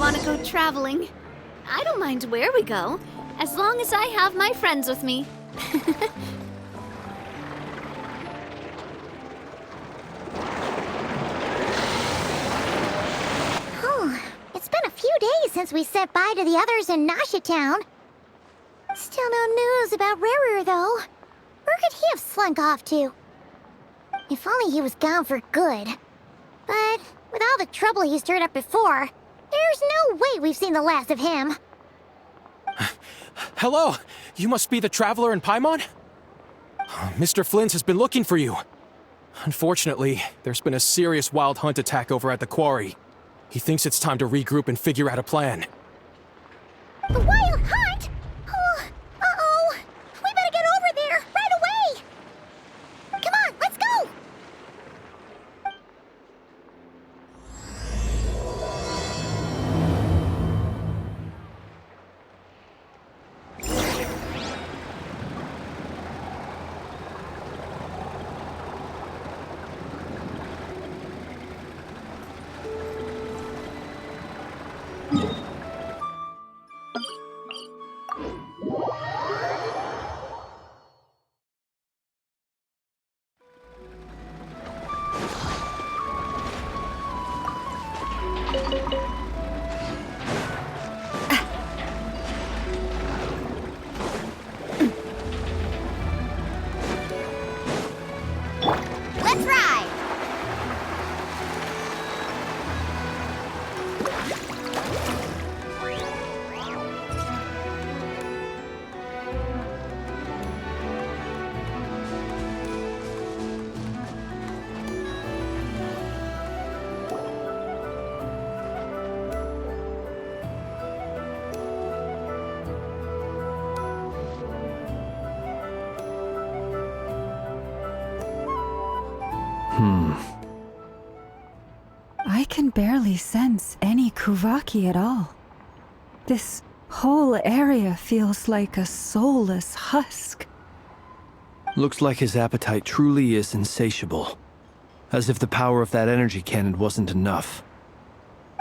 want to go traveling. I don't mind where we go, as long as I have my friends with me. Oh, it's been a few days since we said bye to the others in Nasha Town. Still no news about Rarer, though. Where could he have slunk off to? If only he was gone for good. But with all the trouble he stirred up before, there's no way we've seen the last of him. Hello! You must be the traveler in Paimon? Mr. Flynn has been looking for you. Unfortunately, there's been a serious wild hunt attack over at the quarry. He thinks it's time to regroup and figure out a plan. The wild hunt? Oh, uh-oh. We better get over there right away. Come on, let's go. Let's ride. I can barely sense any Kuvaki at all. This whole area feels like a soulless husk. Looks like his appetite truly is insatiable. As if the power of that energy cannon wasn't enough.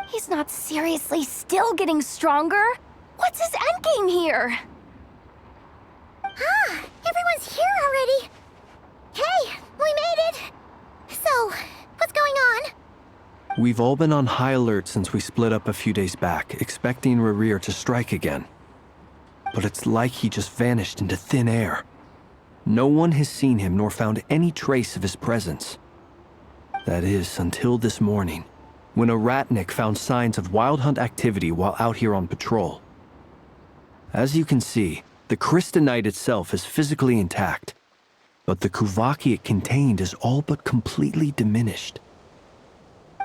He's not seriously still getting stronger? What's his endgame here? Ah, everyone's here already. Hey, we made it. So, what's going on? We've all been on high alert since we split up a few days back, expecting Rarir to strike again. But it's like he just vanished into thin air. No one has seen him nor found any trace of his presence. That is, until this morning, when a ratnik found signs of wild hunt activity while out here on patrol. As you can see, the Crystonite itself is physically intact, but the Kuvaki it contained is all but completely diminished.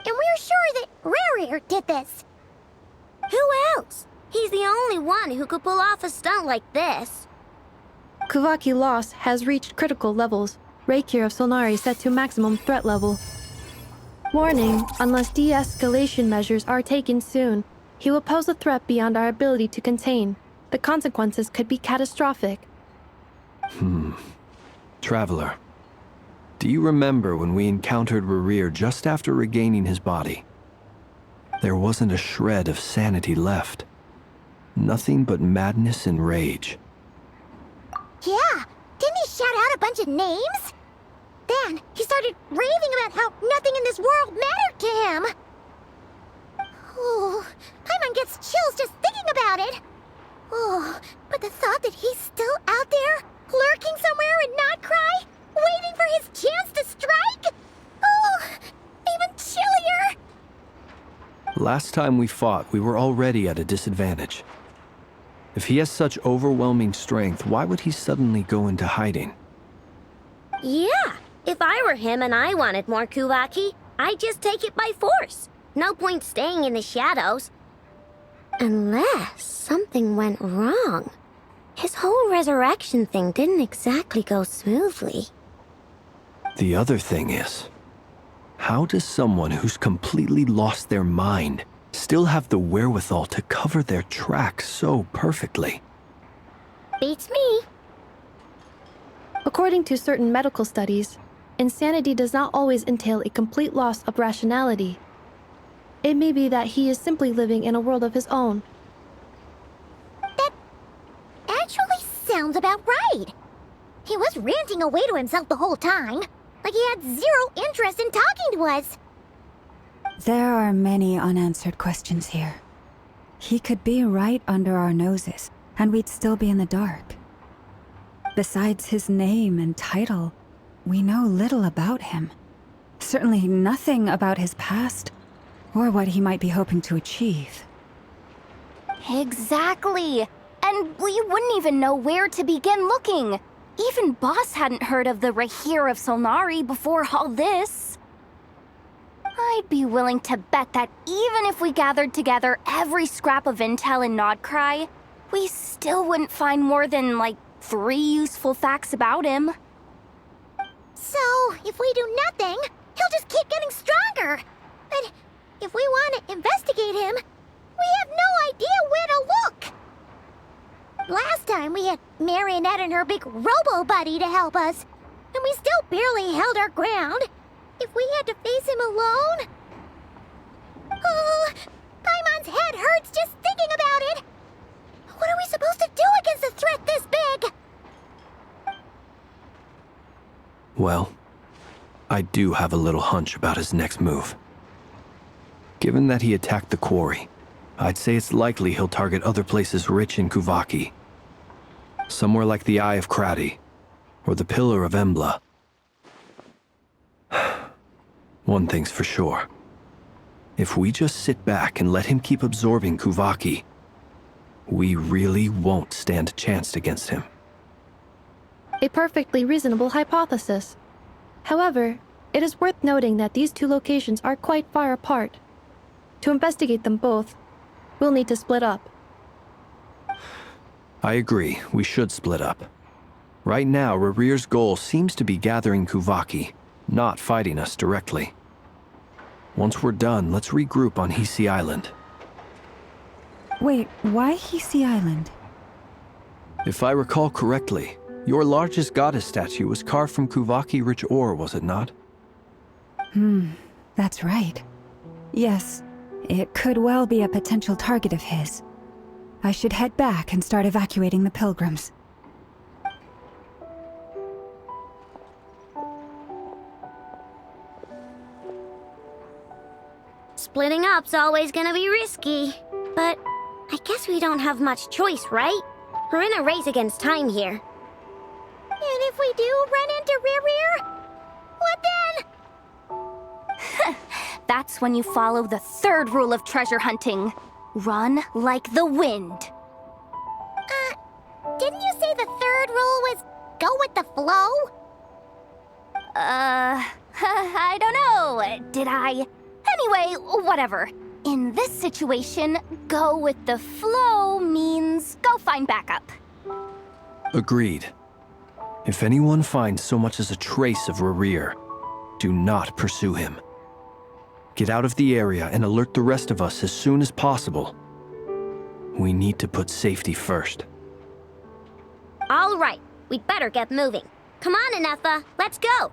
And we're sure that Rarir did this. Who else? He's the only one who could pull off a stunt like this. Kuvaki loss has reached critical levels. Reikir of Solnari set to maximum threat level. Warning, unless de-escalation measures are taken soon, he will pose a threat beyond our ability to contain. The consequences could be catastrophic. Traveler, do you remember when we encountered Rarir just after regaining his body? There wasn't a shred of sanity left. Nothing but madness and rage. Yeah, didn't he shout out a bunch of names? Then he started raving about how nothing in this world mattered to him. Oh, Paimon gets chills just thinking about it. Oh, but the thought that he's still out there, lurking somewhere and not cry, waiting for his chance to strike? Oh, even chillier. Last time we fought, we were already at a disadvantage. If he has such overwhelming strength, why would he suddenly go into hiding? Yeah, if I were him and I wanted more Kuvaki, I'd just take it by force. No point staying in the shadows. Unless something went wrong. His whole resurrection thing didn't exactly go smoothly. The other thing is, how does someone who's completely lost their mind still have the wherewithal to cover their tracks so perfectly? Beats me. According to certain medical studies, insanity does not always entail a complete loss of rationality. It may be that he is simply living in a world of his own. That actually sounds about right. He was ranting away to himself the whole time, like he had zero interest in talking to us. There are many unanswered questions here. He could be right under our noses, and we'd still be in the dark. Besides his name and title, we know little about him. Certainly nothing about his past, or what he might be hoping to achieve. Exactly. And we wouldn't even know where to begin looking. Even Boss hadn't heard of the Rahir of Solnari before all this. I'd be willing to bet that even if we gathered together every scrap of intel in Nodcry, we still wouldn't find more than, like, 3 useful facts about him. So, if we do nothing, he'll just keep getting stronger. And if we want to investigate him, we have no idea where to look. Last time we had Marionette and her big robo-buddy to help us, and we still barely held our ground. If we had to face him alone... Oh, Paimon's head hurts just thinking about it. What are we supposed to do against a threat this big? Well, I do have a little hunch about his next move. Given that he attacked the quarry, I'd say it's likely he'll target other places rich in Kuvaki. Somewhere like the Eye of Krati, or the Pillar of Embla. One thing's for sure. If we just sit back and let him keep absorbing Kuvaki, we really won't stand a chance against him. A perfectly reasonable hypothesis. However, it is worth noting that these 2 locations are quite far apart. To investigate them both, we'll need to split up. I agree, we should split up. Right now, Rarir's goal seems to be gathering Kuvaki, not fighting us directly. Once we're done, let's regroup on Hisi Island. Wait, why Hisi Island? If I recall correctly, your largest goddess statue was carved from Kuvaki-rich ore, was it not? That's right. Yes, it could well be a potential target of his. I should head back and start evacuating the pilgrims. Splitting up's always gonna be risky. But I guess we don't have much choice, right? We're in a race against time here. And if we do run into Rarir, what then? That's when you follow the 3rd rule of treasure hunting. Run like the wind. Didn't you say the 3rd rule was go with the flow? I don't know. Did I? Anyway, whatever. In this situation, go with the flow means go find backup. Agreed. If anyone finds so much as a trace of Rarir, do not pursue him. Get out of the area and alert the rest of us as soon as possible. We need to put safety first. All right, we'd better get moving. Come on, Anefa, let's go.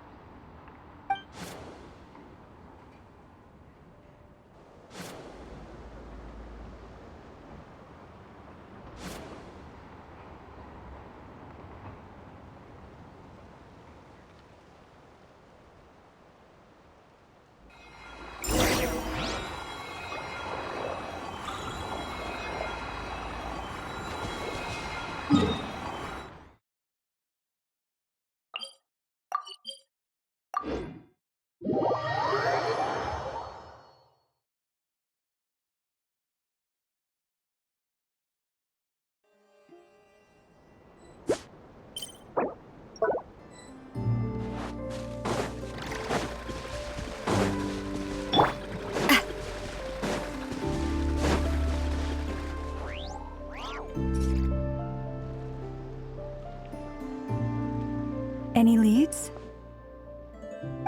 Any leads?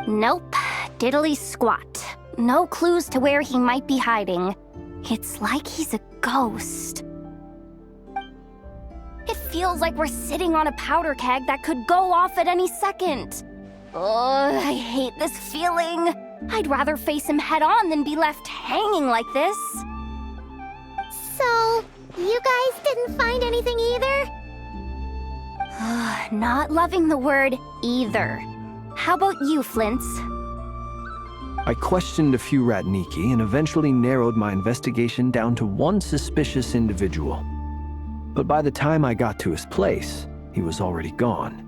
Nope. Diddly squat. No clues to where he might be hiding. It's like he's a ghost. It feels like we're sitting on a powder keg that could go off at any second. Ugh, I hate this feeling. I'd rather face him head on than be left hanging like this. So, you guys didn't find anything either? Not loving the word either. How about you, Flint's? I questioned a few Ratniki and eventually narrowed my investigation down to one suspicious individual. But by the time I got to his place, he was already gone.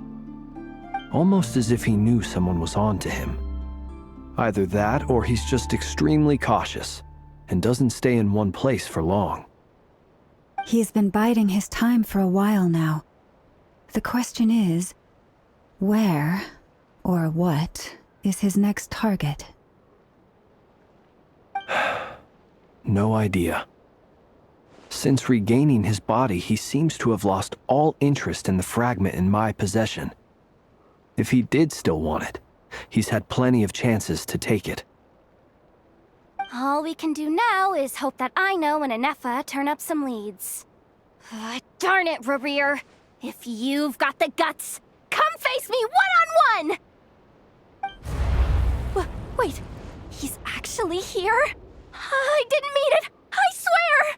Almost as if he knew someone was on to him. Either that, or he's just extremely cautious and doesn't stay in one place for long. He's been biding his time for a while now. The question is, where or what is his next target? No idea. Since regaining his body, he seems to have lost all interest in the fragment in my possession. If he did still want it, he's had plenty of chances to take it. All we can do now is hope that Ino and Anefa turn up some leads. Darn it, Rarir! If you've got the guts, come face me one-on-one! Wait, he's actually here? I didn't mean it! I swear!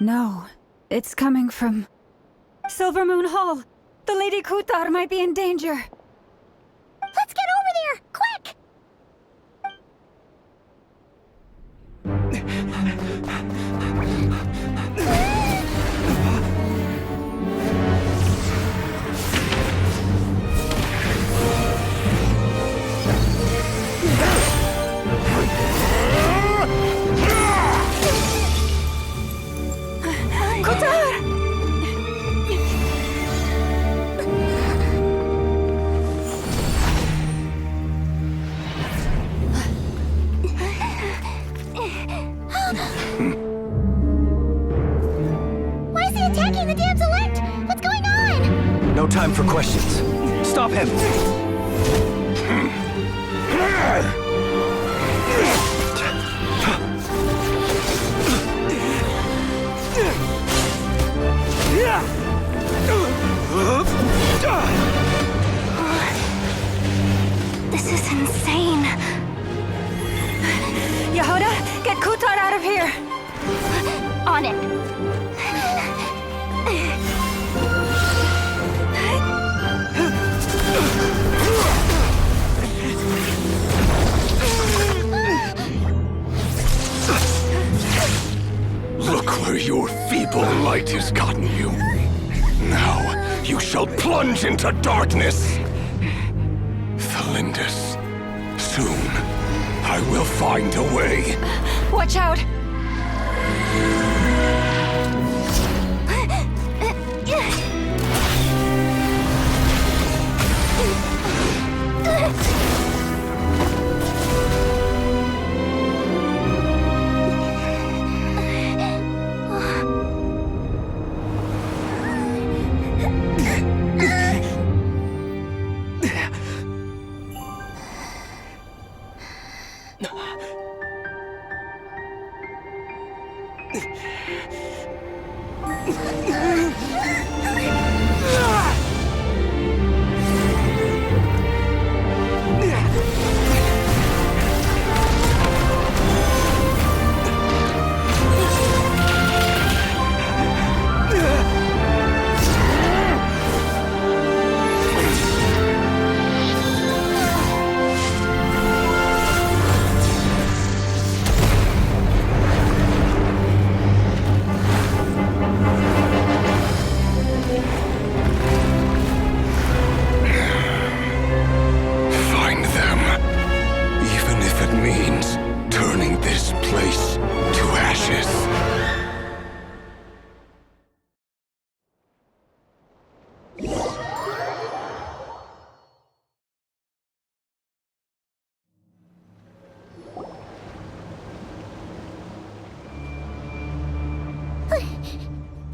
No, it's coming from Silvermoon Hall. The Lady Kutar might be in danger. Let's get over there, quick! Why is he attacking the damselette? What's going on? No time for questions. Stop him! This is insane. Yehuda, get Kutar out of here! On it. Look where your feeble light has gotten you. Now you shall plunge into darkness. Thalindus, soon I will find a way. Watch out!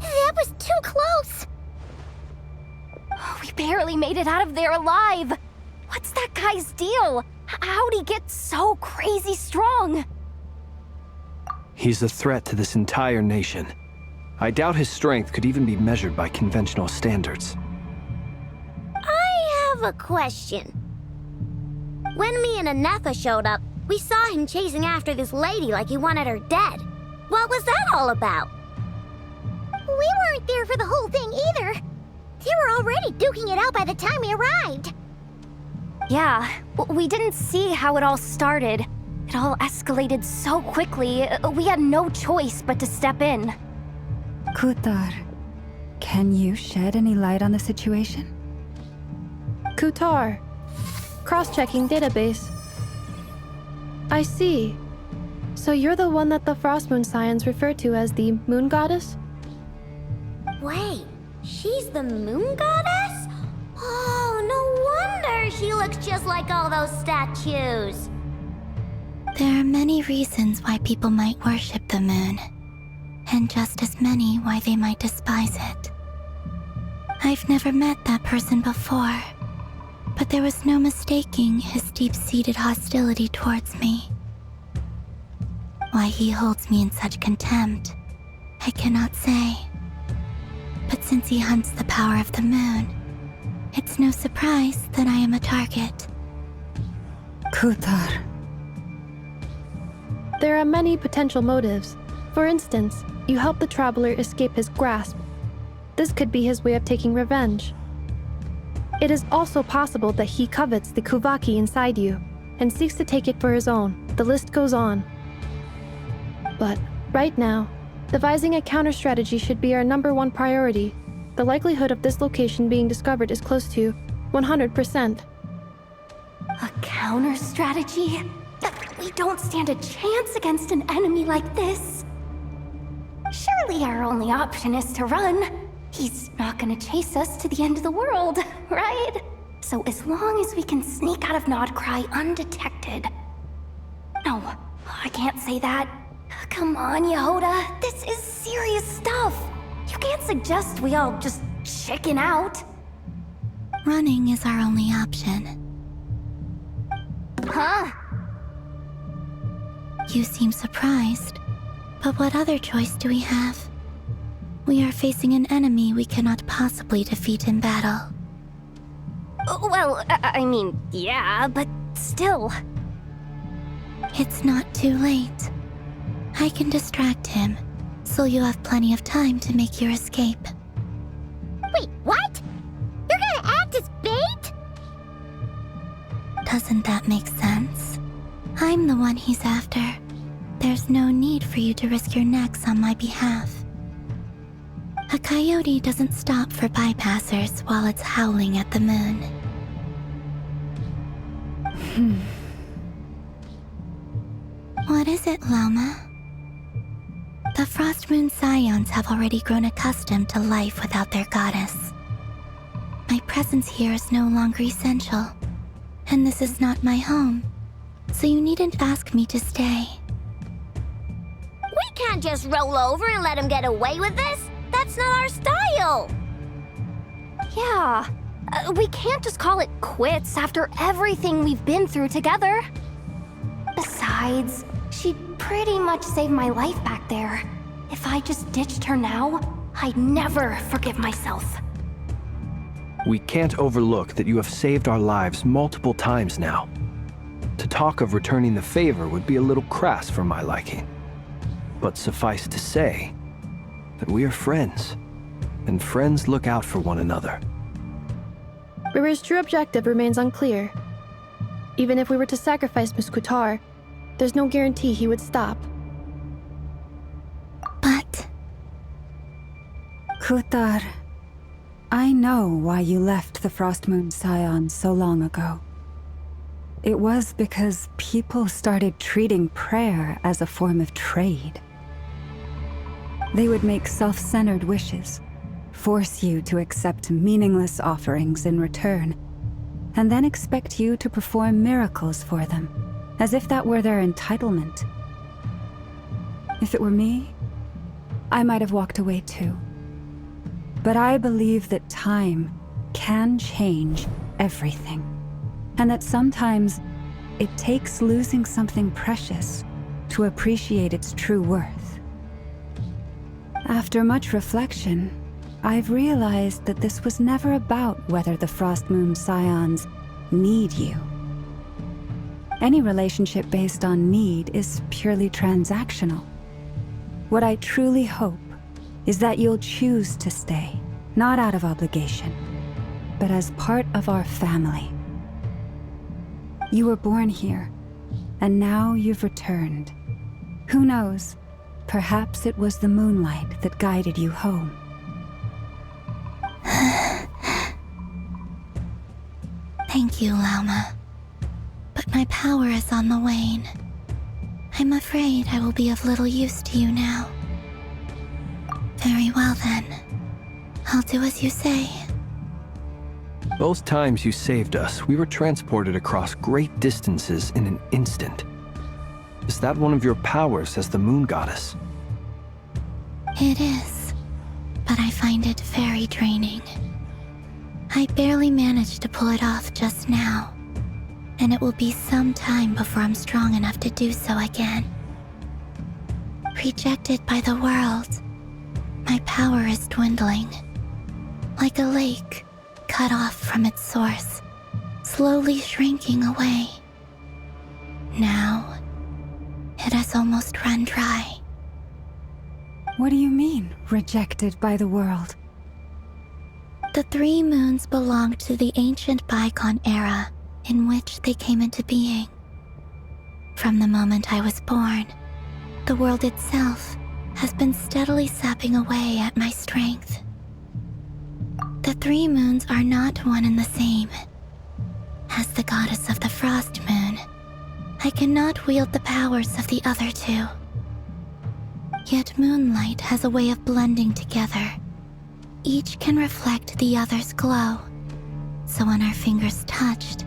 That was too close! We barely made it out of there alive. What's that guy's deal? How'd he get so crazy strong? He's a threat to this entire nation. I doubt his strength could even be measured by conventional standards. I have a question. When me and Anefa showed up, We saw him chasing after this lady like he wanted her dead. What was that all about? We weren't there for the whole thing either. They were already duking it out by the time we arrived. Yeah, we didn't see how it all started. It all escalated so quickly, we had no choice but to step in. Kutar, can you shed any light on the situation? Kutar. Cross-checking database. I see. So you're the one that the Frost Moon Scions refer to as the Moon Goddess? Wait, she's the moon goddess? Oh, no wonder she looks just like all those statues. There are many reasons why people might worship the moon, and just as many why they might despise it. I've never met that person before, but there was no mistaking his deep-seated hostility towards me. Why he holds me in such contempt, I cannot say. But since he hunts the power of the moon, it's no surprise that I am a target. Kutar. There are many potential motives. For instance, you help the traveler escape his grasp. This could be his way of taking revenge. It is also possible that he covets the Kuvaki inside you and seeks to take it for his own. The list goes on. But right now, devising a counter-strategy should be our #1 priority. The likelihood of this location being discovered is close to 100%. A counter strategy? We don't stand a chance against an enemy like this. Surely our only option is to run. He's not gonna chase us to the end of the world, right? So as long as we can sneak out of Nodcry undetected. No, I can't say that. Come on, Yehoda, this is serious stuff. You can't suggest we all just chicken out. Running is our only option. Huh? You seem surprised, but what other choice do we have? We are facing an enemy we cannot possibly defeat in battle. Well, I mean, yeah, but still. It's not too late. I can distract him, so you have plenty of time to make your escape. Wait, what? You're gonna act as bait? Doesn't that make sense? I'm the one he's after. There's no need for you to risk your necks on my behalf. A coyote doesn't stop for bypassers while it's howling at the moon. What is it, Loma? The Frost Moon Scions have already grown accustomed to life without their goddess. My presence here is no longer essential, and this is not my home, so you needn't ask me to stay. We can't just roll over and let him get away with this. That's not our style. Yeah, we can't just call it quits after everything we've been through together. Besides, she'd pretty much saved my life back there. If I just ditched her now, I'd never forgive myself. We can't overlook that you have saved our lives multiple times now. To talk of returning the favor would be a little crass for my liking. But suffice to say that we are friends, and friends look out for one another. River's true objective remains unclear. Even if we were to sacrifice Miss Kutar, there's no guarantee he would stop. But... Kutar, I know why you left the Frost Moon Scions so long ago. It was because people started treating prayer as a form of trade. They would make self-centered wishes, force you to accept meaningless offerings in return, and then expect you to perform miracles for them, as if that were their entitlement. If it were me, I might have walked away too. But I believe that time can change everything, and that sometimes it takes losing something precious to appreciate its true worth. After much reflection, I've realized that this was never about whether the Frost Moon Scions need you. Any relationship based on need is purely transactional. What I truly hope is that you'll choose to stay, not out of obligation, but as part of our family. You were born here, and now you've returned. Who knows? Perhaps it was the moonlight that guided you home. Thank you, Lauma. But my power is on the wane. I'm afraid I will be of little use to you now. Very well then. I'll do as you say. Both times you saved us, we were transported across great distances in an instant. Is that one of your powers as the moon goddess? It is, but I find it very draining. I barely managed to pull it off just now, and it will be some time before I'm strong enough to do so again. Rejected by the world, my power is dwindling. Like a lake cut off from its source, slowly shrinking away. Now, it has almost run dry. What do you mean, rejected by the world? The 3 moons belonged to the ancient Bygone era in which they came into being. From the moment I was born, the world itself has been steadily sapping away at my strength. The 3 moons are not one and the same. As the goddess of the Frost Moon, I cannot wield the powers of the other 2. Yet moonlight has a way of blending together. Each can reflect the other's glow. So when our fingers touched,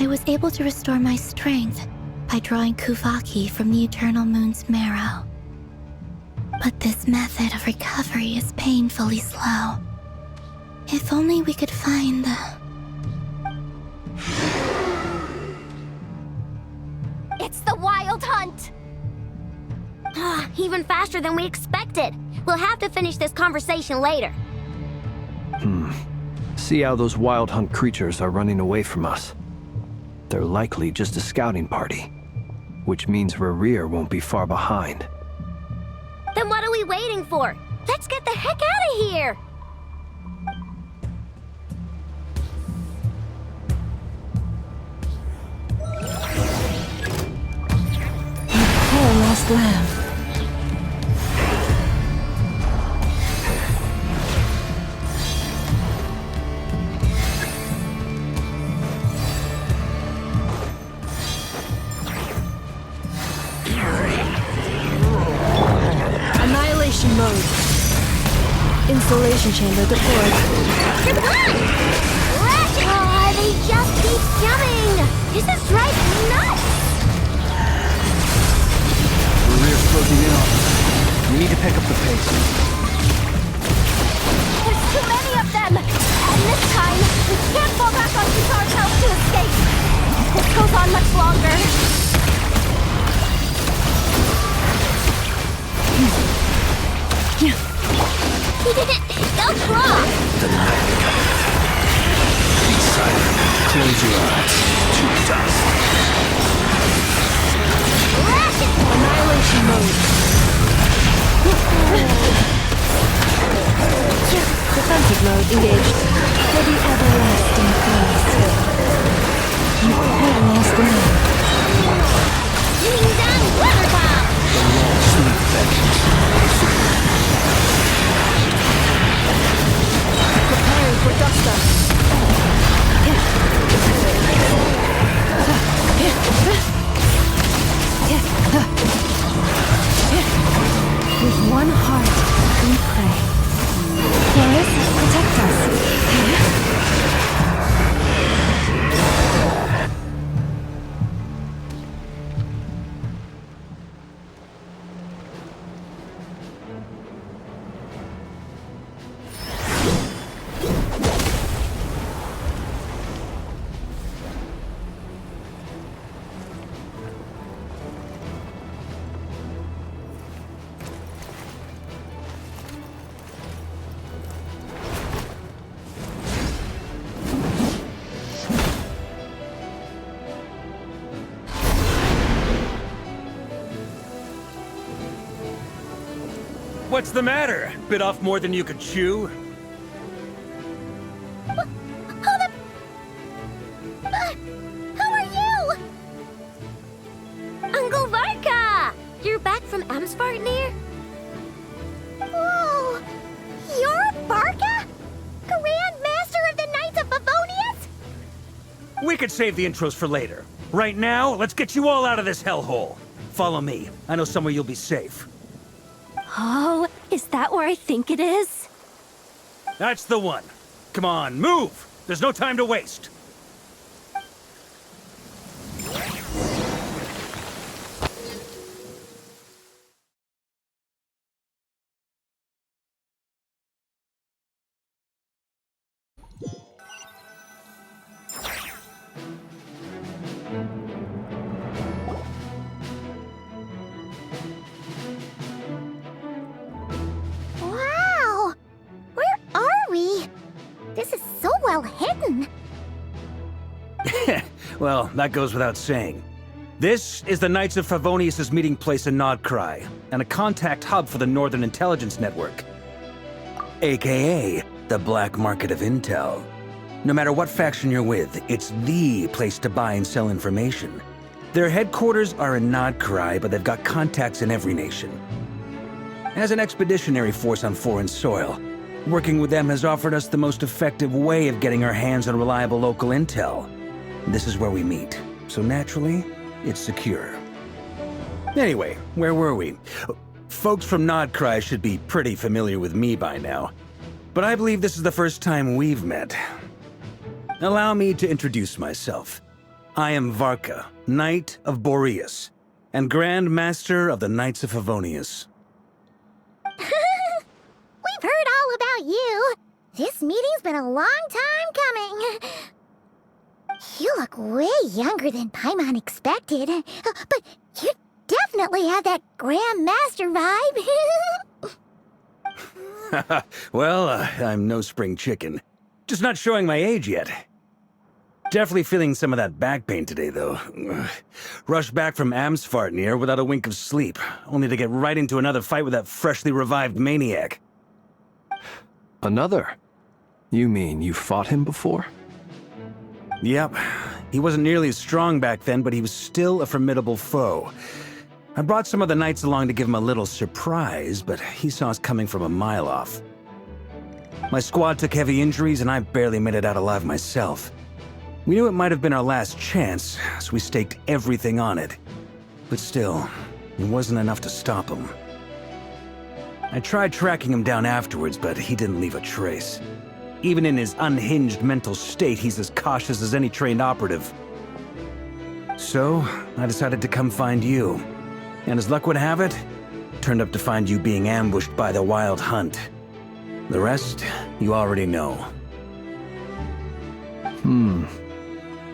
I was able to restore my strength by drawing Kuvaki from the Eternal Moon's marrow. But this method of recovery is painfully slow. If only we could find the... It's the Wild Hunt! Even faster than we expected. We'll have to finish this conversation later. See how those Wild Hunt creatures are running away from us. They're likely just a scouting party, which means Rerir won't be far behind. Then what are we waiting for? Let's get the heck out of here! Poor lost lamb. Annihilation mode. Installation chamber deployed. Oh, they just keep coming! This is driving me nuts! Rerir's closing in on us. We need to pick up the pace. There's too many of them! And this time, we can't fall back on Kitar's house to escape! If this goes on much longer... Don't drop! Be silent. Close your eyes. To dust. Annihilation mode. Defensive mode engaged. For the everlasting forest. You poor lost lamb. Ding dong, weather bomb! Sweet vengeance. Preparing for Dusta. With one heart, we pray. Forest, protect us. What's the matter? Bit off more than you could chew? Who are you? Uncle Varka! You're back from Amsvartnir? Whoa! You're Varka? Grand Master of the Knights of Favonius? We could save the intros for later. Right now, let's get you all out of this hellhole. Follow me. I know somewhere you'll be safe. Oh, is that where I think it is? That's the one. Come on, move! There's no time to waste. Wow! Where are we? This is so well hidden. Well, that goes without saying. This is the Knights of Favonius' meeting place in Nodcry, and a contact hub for the Northern Intelligence Network. AKA, the black market of intel. No matter what faction you're with, it's the place to buy and sell information. Their headquarters are in Nodcry, but they've got contacts in every nation. As an expeditionary force on foreign soil, working with them has offered us the most effective way of getting our hands on reliable local intel. This is where we meet, so naturally, it's secure. Anyway, where were we? Folks from Nodcry should be pretty familiar with me by now, but I believe this is the first time we've met. Allow me to introduce myself. I am Varka, Knight of Boreas, and Grand Master of the Knights of Favonius. We've heard all about you. This meeting's been a long time coming. You look way younger than Paimon expected, but you definitely have that Grand Master vibe. Well, I'm no spring chicken. Just not showing my age yet. Definitely feeling some of that back pain today, though. Rushed back from Amsvartnir without a wink of sleep, only to get right into another fight with that freshly revived maniac. Another? You mean you fought him before? Yep. He wasn't nearly as strong back then, but he was still a formidable foe. I brought some of the knights along to give him a little surprise, but he saw us coming from a mile off. My squad took heavy injuries, and I barely made it out alive myself. We knew it might have been our last chance, so we staked everything on it. But still, it wasn't enough to stop him. I tried tracking him down afterwards, but he didn't leave a trace. Even in his unhinged mental state, he's as cautious as any trained operative. So, I decided to come find you. And as luck would have it, turned up to find you being ambushed by the Wild Hunt. The rest, you already know.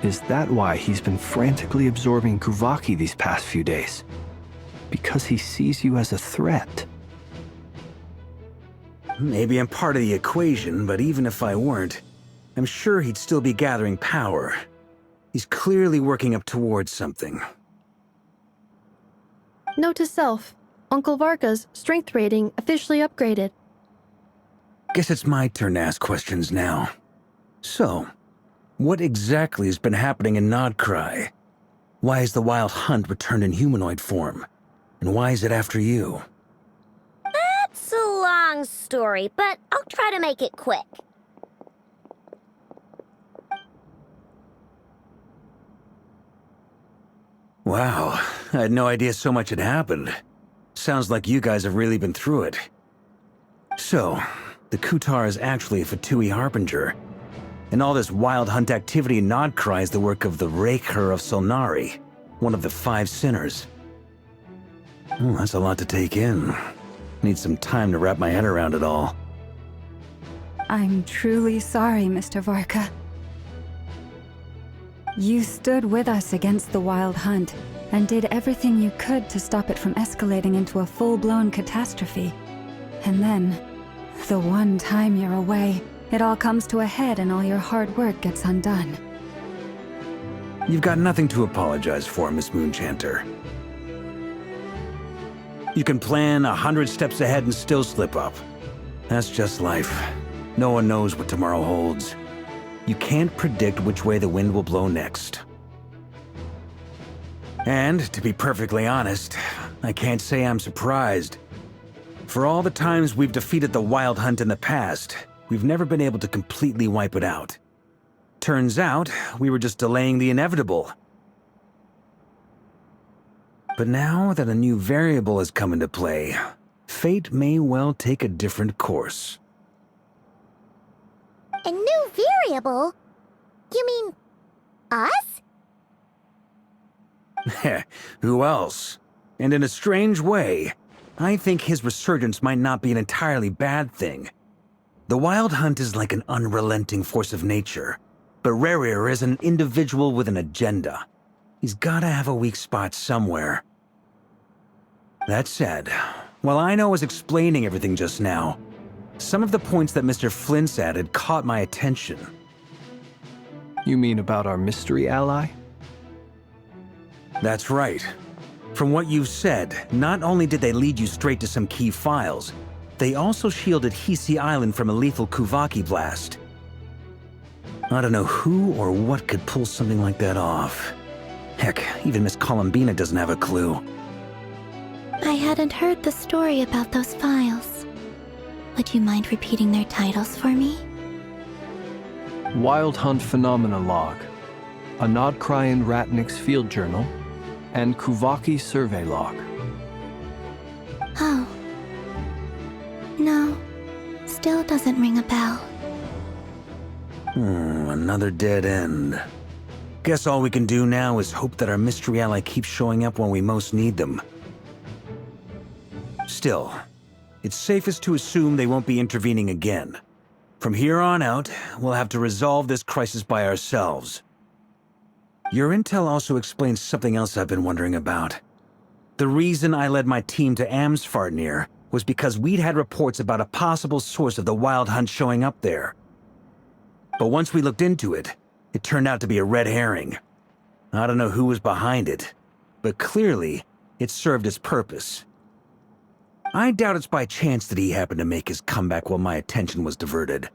Is that why he's been frantically absorbing Kuvaki these past few days? Because he sees you as a threat? Maybe I'm part of the equation, but even if I weren't, I'm sure he'd still be gathering power. He's clearly working up towards something. Note to self, Uncle Varka's strength rating officially upgraded. Guess it's my turn to ask questions now. So, what exactly has been happening in Nodcry? Why has the Wild Hunt returned in humanoid form? And why is it after you? It's a long story, but I'll try to make it quick. Wow, I had no idea so much had happened. Sounds like you guys have really been through it. So, the Kutar is actually a Fatui Harbinger. And all this Wild Hunt activity in Nodcry is the work of the Raker of Solnari, one of the 5 sinners. Oh, that's a lot to take in. Need some time to wrap my head around it all. I'm truly sorry, Mr. Varka. You stood with us against the Wild Hunt and did everything you could to stop it from escalating into a full-blown catastrophe. And then, the one time you're away, it all comes to a head and all your hard work gets undone. You've got nothing to apologize for, Miss Moonchanter. You can plan 100 steps ahead and still slip up. That's just life. No one knows what tomorrow holds. You can't predict which way the wind will blow next. And, to be perfectly honest, I can't say I'm surprised. For all the times we've defeated the Wild Hunt in the past, we've never been able to completely wipe it out. Turns out, we were just delaying the inevitable. But now that a new variable has come into play, fate may well take a different course. A new variable? You mean us? Who else? And in a strange way, I think his resurgence might not be an entirely bad thing. The Wild Hunt is like an unrelenting force of nature, but Rerir is an individual with an agenda. He's gotta have a weak spot somewhere. That said, while Ino was explaining everything just now, some of the points that Mr. Flint's added caught my attention. You mean about our mystery ally? That's right. From what you've said, not only did they lead you straight to some key files, they also shielded Hisi Island from a lethal Kuvaki blast. I don't know who or what could pull something like that off. Heck, even Miss Columbina doesn't have a clue. I hadn't heard the story about those files. Would you mind repeating their titles for me? Wild Hunt Phenomena Log, a Nodcrian Ratnik's Field Journal, and Kuvaki Survey Log. Oh. No. Still doesn't ring a bell. Another dead end. Guess all we can do now is hope that our mystery ally keeps showing up when we most need them. Still, it's safest to assume they won't be intervening again. From here on out, we'll have to resolve this crisis by ourselves. Your intel also explains something else I've been wondering about. The reason I led my team to Amsfartnir was because we'd had reports about a possible source of the Wild Hunt showing up there. But once we looked into it, it turned out to be a red herring. I don't know who was behind it, but clearly, it served its purpose. I doubt it's by chance that he happened to make his comeback while my attention was diverted.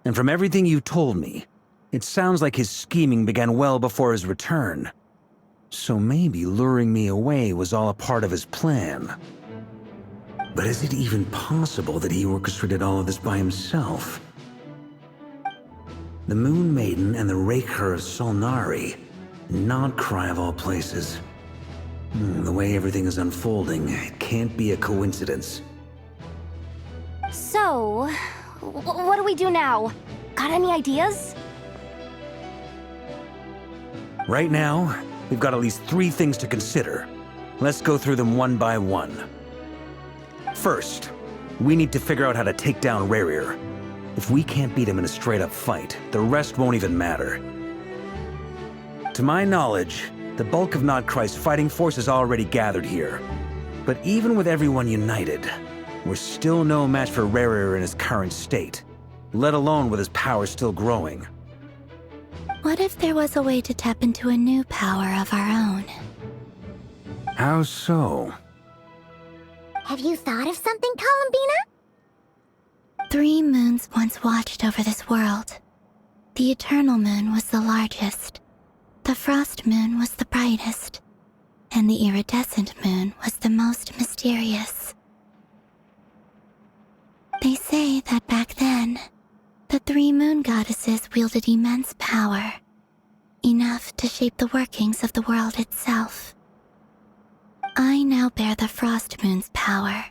And from everything you told me, it sounds like his scheming began well before his return. So maybe luring me away was all a part of his plan. But is it even possible that he orchestrated all of this by himself? The Moon Maiden and the Raker of Solnari, Nodcry of all places. The way everything is unfolding, it can't be a coincidence. So, what do we do now? Got any ideas? Right now, we've got at least 3 things to consider. Let's go through them one by one. First, we need to figure out how to take down Rerir. If we can't beat him in a straight-up fight, the rest won't even matter. To my knowledge, the bulk of Nodcry's fighting force is already gathered here. But even with everyone united, we're still no match for Rerir in his current state, let alone with his power still growing. What if there was a way to tap into a new power of our own? How so? Have you thought of something, Columbina? 3 moons once watched over this world. The Eternal Moon was the largest. The Frost Moon was the brightest. And the Iridescent Moon was the most mysterious. They say that back then, the 3 moon goddesses wielded immense power, enough to shape the workings of the world itself. I now bear the Frost Moon's power,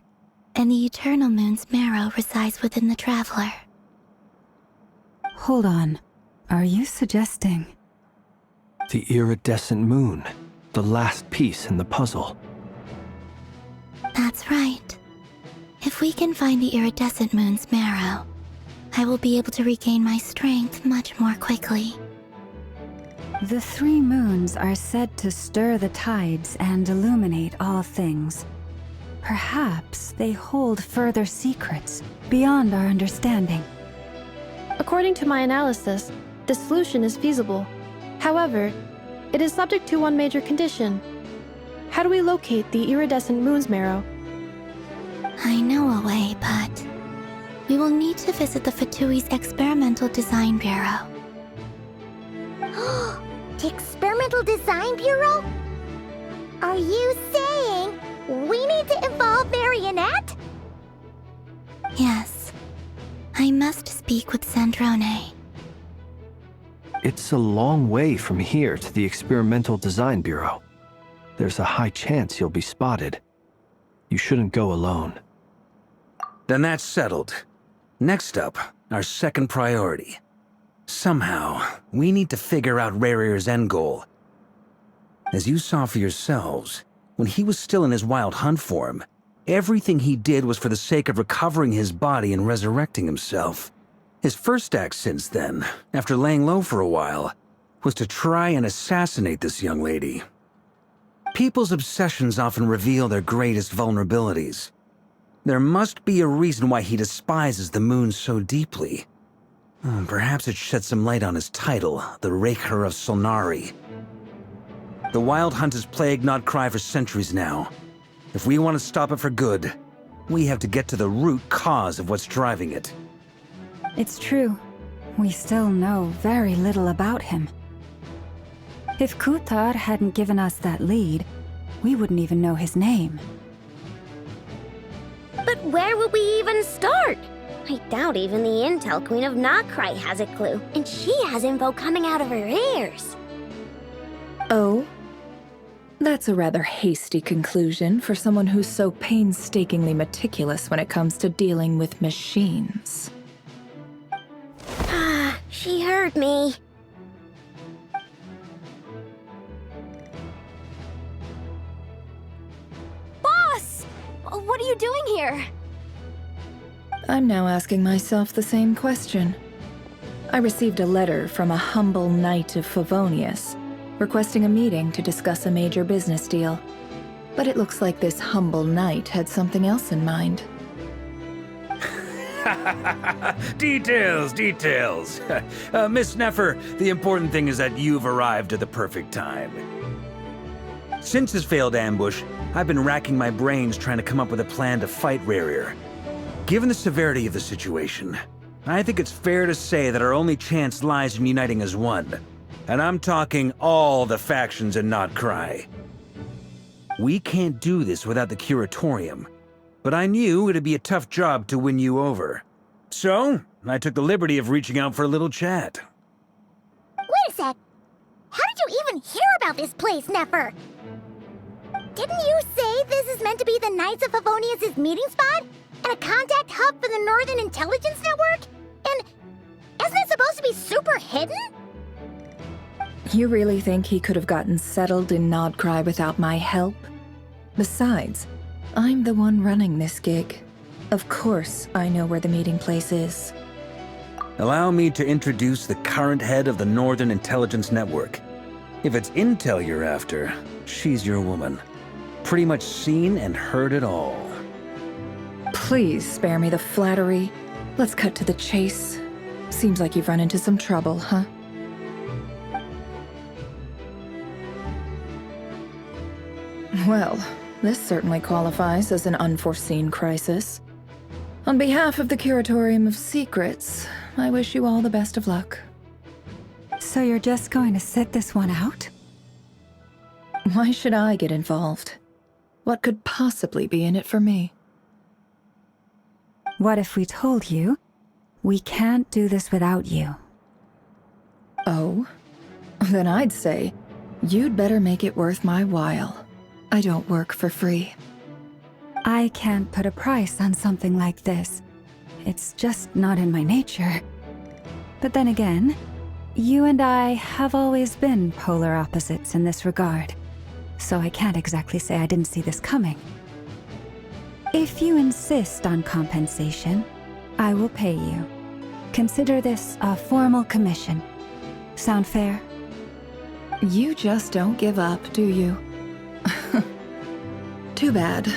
and the Eternal Moon's marrow resides within the Traveler. Hold on. Are you suggesting... The iridescent moon, the last piece in the puzzle. That's right. If we can find the Iridescent Moon's marrow, I will be able to regain my strength much more quickly. The 3 moons are said to stir the tides and illuminate all things. Perhaps they hold further secrets beyond our understanding. According to my analysis, the solution is feasible. However, it is subject to one major condition. How do we locate the Iridescent Moon's marrow? I know a way, but we will need to visit the Fatui's Experimental Design Bureau. The Experimental Design Bureau? Are you saying we need to involve Marionette? Yes. I must speak with Sandrone. It's a long way from here to the Experimental Design Bureau. There's a high chance you'll be spotted. You shouldn't go alone. Then that's settled. Next up, our second priority. Somehow, we need to figure out Rarir's end goal. As you saw for yourselves, when he was still in his wild hunt form, everything he did was for the sake of recovering his body and resurrecting himself. His first act since then, after laying low for a while, was to try and assassinate this young lady. People's obsessions often reveal their greatest vulnerabilities. There must be a reason why he despises the moon so deeply. Perhaps it sheds some light on his title, the Raker of Solnari. The Wild Hunt has plagued Nodcry for centuries now. If we want to stop it for good, we have to get to the root cause of what's driving it. It's true. We still know very little about him. If Kuthar hadn't given us that lead, we wouldn't even know his name. But where would we even start? I doubt even the Intel Queen of Nodcry has a clue, and she has info coming out of her ears. Oh? That's a rather hasty conclusion for someone who's so painstakingly meticulous when it comes to dealing with machines. She heard me. Boss! What are you doing here? I'm now asking myself the same question. I received a letter from a humble knight of Favonius, requesting a meeting to discuss a major business deal. But it looks like this humble knight had something else in mind. Details, details. Miss Nefer, the important thing is that you've arrived at the perfect time. Since his failed ambush, I've been racking my brains trying to come up with a plan to fight Rarir. Given the severity of the situation, I think it's fair to say that our only chance lies in uniting as one. And I'm talking all the factions in Nodcry. We can't do this without the Curatorium, but I knew it'd be a tough job to win you over. So, I took the liberty of reaching out for a little chat. Wait a sec. How did you even hear about this place, Nefer? Didn't you say this is meant to be the Knights of Favonius' meeting spot? And a contact hub for the Northern Intelligence Network? And isn't it supposed to be super hidden? You really think he could have gotten settled in Nodcry without my help? Besides, I'm the one running this gig. Of course I know where the meeting place is. Allow me to introduce the current head of the Northern Intelligence Network. If it's intel you're after, she's your woman. Pretty much seen and heard it all. Please spare me the flattery. Let's cut to the chase. Seems like you've run into some trouble, huh? Well, this certainly qualifies as an unforeseen crisis. On behalf of the Curatorium of Secrets, I wish you all the best of luck. So you're just going to sit this one out? Why should I get involved? What could possibly be in it for me? What if we told you we can't do this without you? Oh? Then I'd say you'd better make it worth my while. I don't work for free. I can't put a price on something like this. It's just not in my nature. But then again, you and I have always been polar opposites in this regard, so I can't exactly say I didn't see this coming. If you insist on compensation, I will pay you. Consider this a formal commission. Sound fair? You just don't give up, do you? Too bad.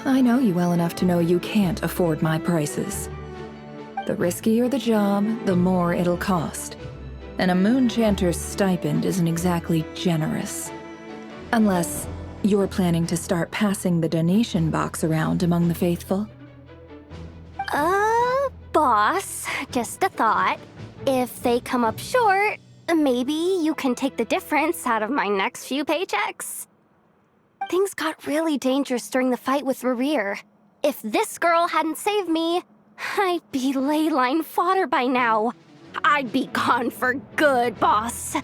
I know you well enough to know you can't afford my prices. The riskier the job, the more it'll cost. And a Moonchanter's stipend isn't exactly generous. Unless you're planning to start passing the donation box around among the faithful. Boss, just a thought. If they come up short, maybe you can take the difference out of my next few paychecks. Things got really dangerous during the fight with Rerir. If this girl hadn't saved me, I'd be ley line fodder by now. I'd be gone for good, boss.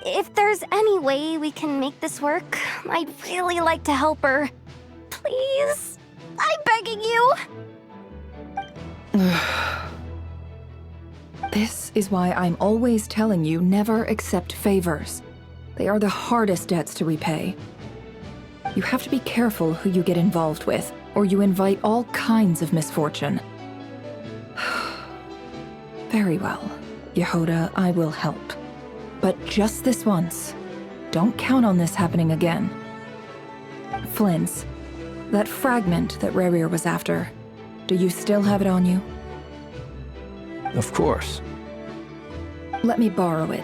If there's any way we can make this work, I'd really like to help her. Please? I'm begging you. This is why I'm always telling you never accept favors. They are the hardest debts to repay. You have to be careful who you get involved with, or you invite all kinds of misfortune. Very well, Yehoda, I will help. But just this once. Don't count on this happening again. Flins, that fragment that Rerir was after, do you still have it on you? Of course. Let me borrow it.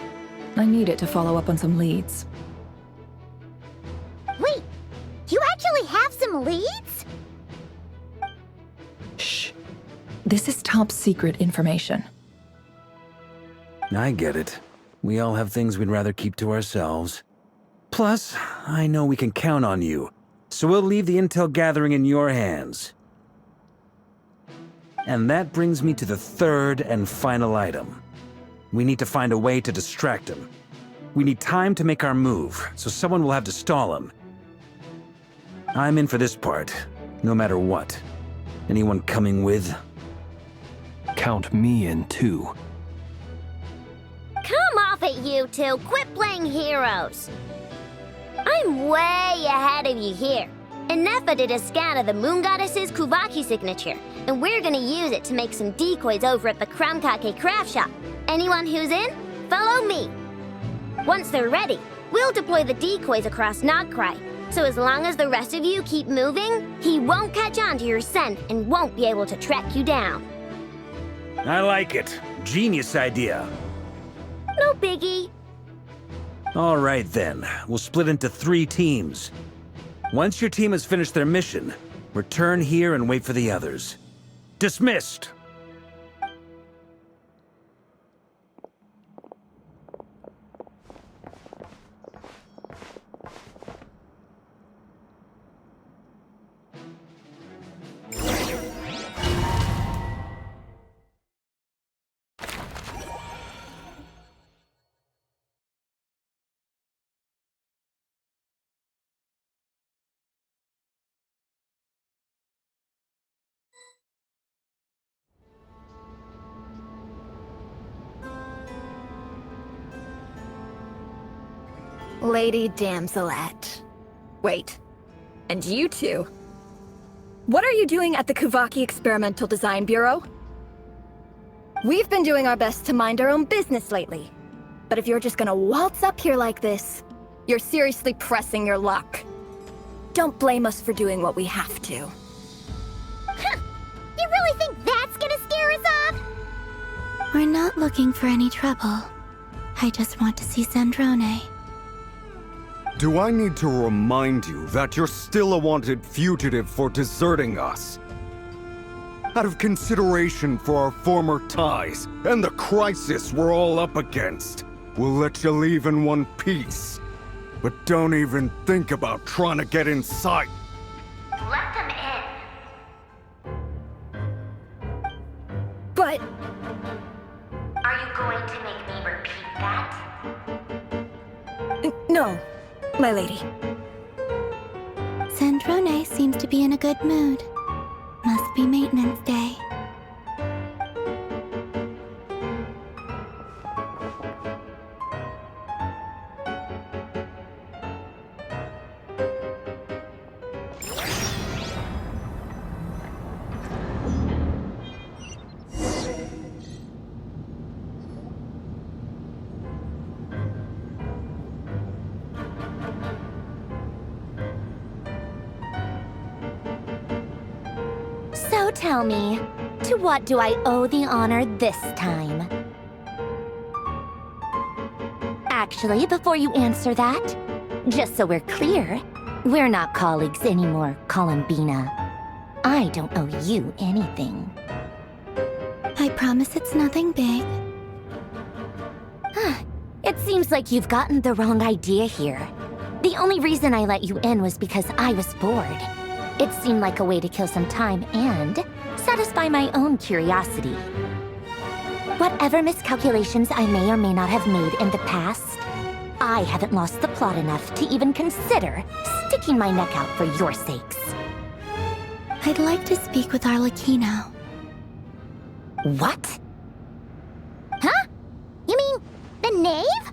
I need it to follow up on some leads. Wait, you actually have some leads? Shh. This is top secret information. I get it. We all have things we'd rather keep to ourselves. Plus, I know we can count on you, so we'll leave the intel gathering in your hands. And that brings me to the third and final item. We need to find a way to distract him. We need time to make our move, so someone will have to stall him. I'm in for this part, no matter what. Anyone coming with? Count me in too. Come off it, you two. Quit playing heroes. I'm way ahead of you here. Enefa did a scan of the Moon Goddess's Kuvaki signature, and we're gonna use it to make some decoys over at the Kramkake craft shop. Anyone who's in, follow me. Once they're ready, we'll deploy the decoys across Nogcry. So as long as the rest of you keep moving, he won't catch on to your scent and won't be able to track you down. I like it. Genius idea. No biggie. All right then, we'll split into 3 teams. Once your team has finished their mission, return here and wait for the others. Dismissed! Lady Damselette. Wait. And you two? What are you doing at the Kuvaki Experimental Design Bureau? We've been doing our best to mind our own business lately. But if you're just gonna waltz up here like this, you're seriously pressing your luck. Don't blame us for doing what we have to. Huh. You really think that's gonna scare us off? We're not looking for any trouble. I just want to see Zandrone. Do I need to remind you that you're still a wanted fugitive for deserting us? Out of consideration for our former ties and the crisis we're all up against, we'll let you leave in one piece. But don't even think about trying to get inside. Let them in. But... Are you going to make me repeat that? No, my lady. Zandrone seems to be in a good mood. Must be maintenance day. So tell me, to what do I owe the honor this time? Actually, before you answer that, just so we're clear, we're not colleagues anymore, Columbina. I don't owe you anything. I promise it's nothing big. It seems like you've gotten the wrong idea here. The only reason I let you in was because I was bored. It seemed like a way to kill some time and satisfy my own curiosity. Whatever miscalculations I may or may not have made in the past, I haven't lost the plot enough to even consider sticking my neck out for your sakes. I'd like to speak with Arlecchino. What? Huh? You mean the knave?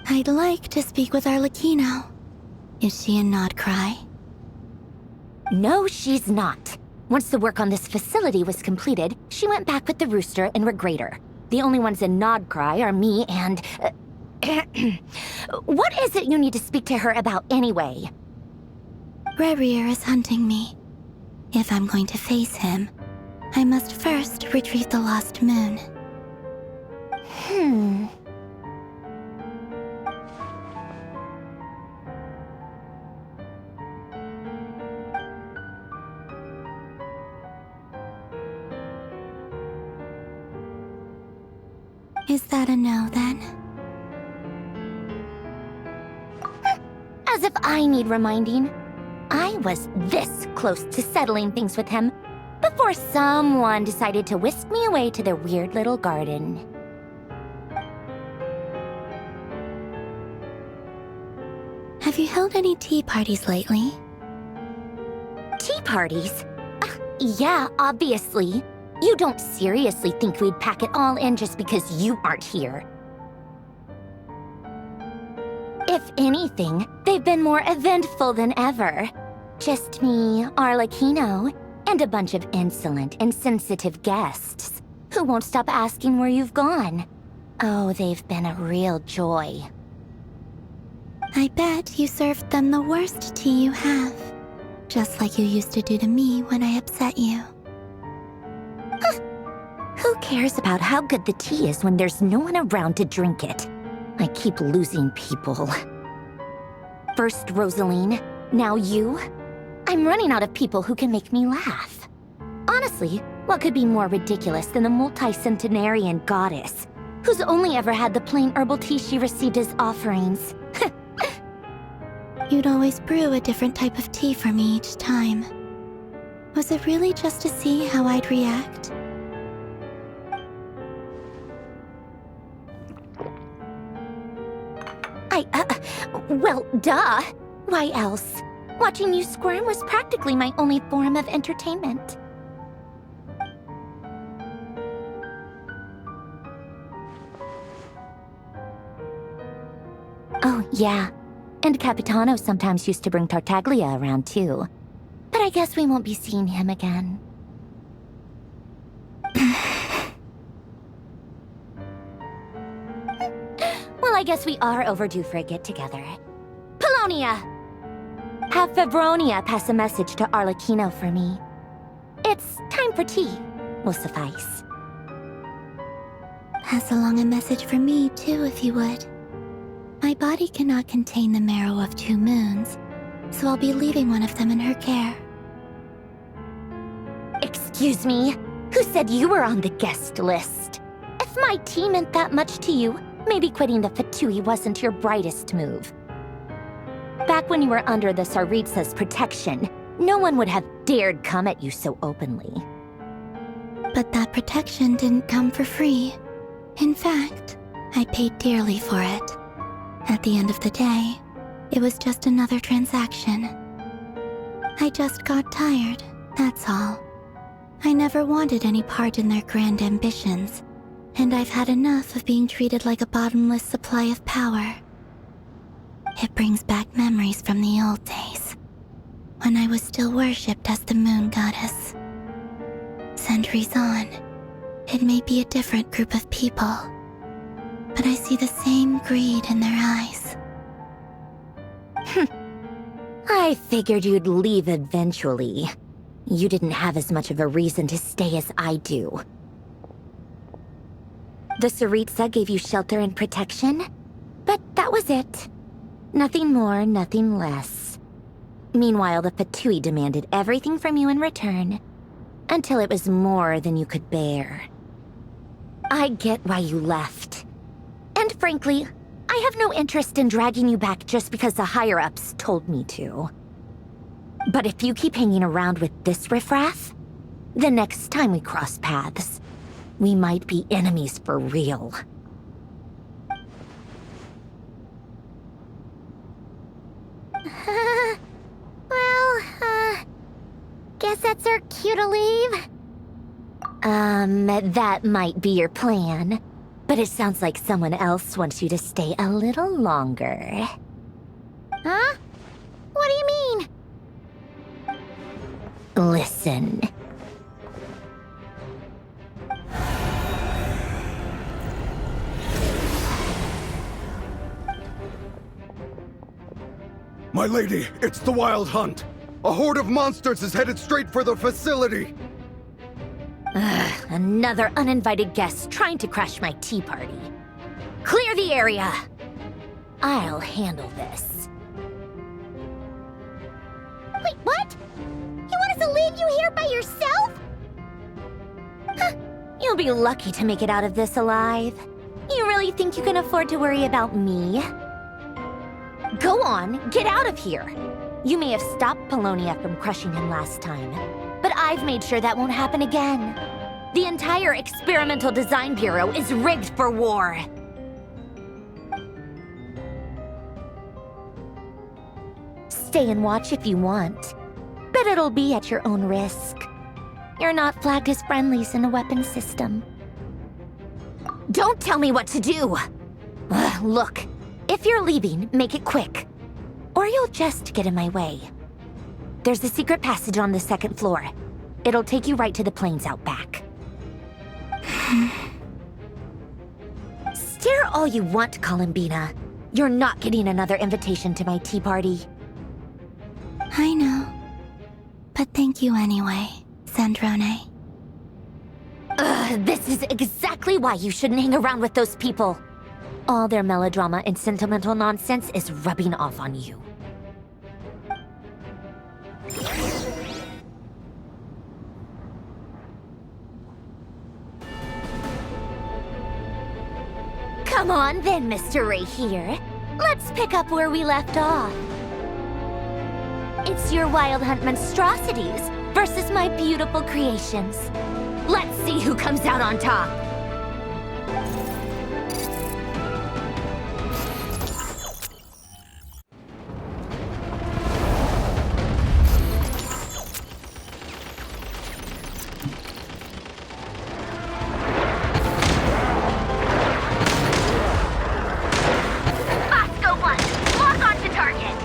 I'd like to speak with Arlecchino. Is she in Nodcry? No, she's not. Once the work on this facility was completed, she went back with the Rooster and Regrator. The only ones in Nodcry are me and... What is it you need to speak to her about anyway? Rerir is hunting me. If I'm going to face him, I must first retrieve the lost moon. Is that a no, then? As if I need reminding. I was this close to settling things with him before someone decided to whisk me away to their weird little garden. Have you held any tea parties lately? Tea parties? Yeah, obviously. You don't seriously think we'd pack it all in just because you aren't here. If anything, they've been more eventful than ever. Just me, Arlecchino, and a bunch of insolent, insensitive guests who won't stop asking where you've gone. Oh, they've been a real joy. I bet you served them the worst tea you have. Just like you used to do to me when I upset you. Who cares about how good the tea is when there's no one around to drink it? I keep losing people. First Rosaline, now you. I'm running out of people who can make me laugh. Honestly, what could be more ridiculous than the multi-centenarian goddess, who's only ever had the plain herbal tea she received as offerings? You'd always brew a different type of tea for me each time. Was it really just to see how I'd react? Well, duh. Why else? Watching you squirm was practically my only form of entertainment. Oh, yeah. And Capitano sometimes used to bring Tartaglia around, too. But I guess we won't be seeing him again. Well, I guess we are overdue for a get-together. Polonia! Have Fevronia pass a message to Arlecchino for me. It's time for tea. Will suffice. Pass along a message for me, too, if you would. My body cannot contain the marrow of 2 moons, so I'll be leaving one of them in her care. Excuse me? Who said you were on the guest list? If my tea meant that much to you, maybe quitting the Fatui wasn't your brightest move. Back when you were under the Tsaritsa's protection, no one would have dared come at you so openly. But that protection didn't come for free. In fact, I paid dearly for it. At the end of the day, it was just another transaction. I just got tired, that's all. I never wanted any part in their grand ambitions, and I've had enough of being treated like a bottomless supply of power. It brings back memories from the old days, when I was still worshipped as the moon goddess. Centuries on, it may be a different group of people, but I see the same greed in their eyes. I figured you'd leave eventually. You didn't have as much of a reason to stay as I do. The Tsaritsa gave you shelter and protection, but that was it. Nothing more, nothing less. Meanwhile, the Fatui demanded everything from you in return. Until it was more than you could bear. I get why you left. And frankly, I have no interest in dragging you back just because the higher-ups told me to. But if you keep hanging around with this riffraff, the next time we cross paths, we might be enemies for real. Guess that's our cue to leave. That might be your plan. But it sounds like someone else wants you to stay a little longer. Huh? What do you mean? Listen. My lady, it's the Wild Hunt. A horde of monsters is headed straight for the facility. Another uninvited guest trying to crash my tea party. Clear the area. I'll handle this. Wait, what? You want us to leave you here by yourself? You'll be lucky to make it out of this alive. You really think you can afford to worry about me? Go on, get out of here. You may have stopped Polonia from crushing him last time, but I've made sure that won't happen again. The entire Experimental Design Bureau is rigged for war. Stay and watch if you want, but it'll be at your own risk. You're not flagged as friendlies in the weapons system. Don't tell me what to do! Look, if you're leaving, make it quick. Or you'll just get in my way. There's a secret passage on the second floor. It'll take you right to the plains out back. Stare all you want, Columbina. You're not getting another invitation to my tea party. I know. But thank you anyway, Zandrone. This is exactly why you shouldn't hang around with those people. All their melodrama and sentimental nonsense is rubbing off on you. Come on then, Mr. Ray here. Let's pick up where we left off. It's your Wild Hunt monstrosities versus my beautiful creations. Let's see who comes out on top. Osco 1, lock onto target.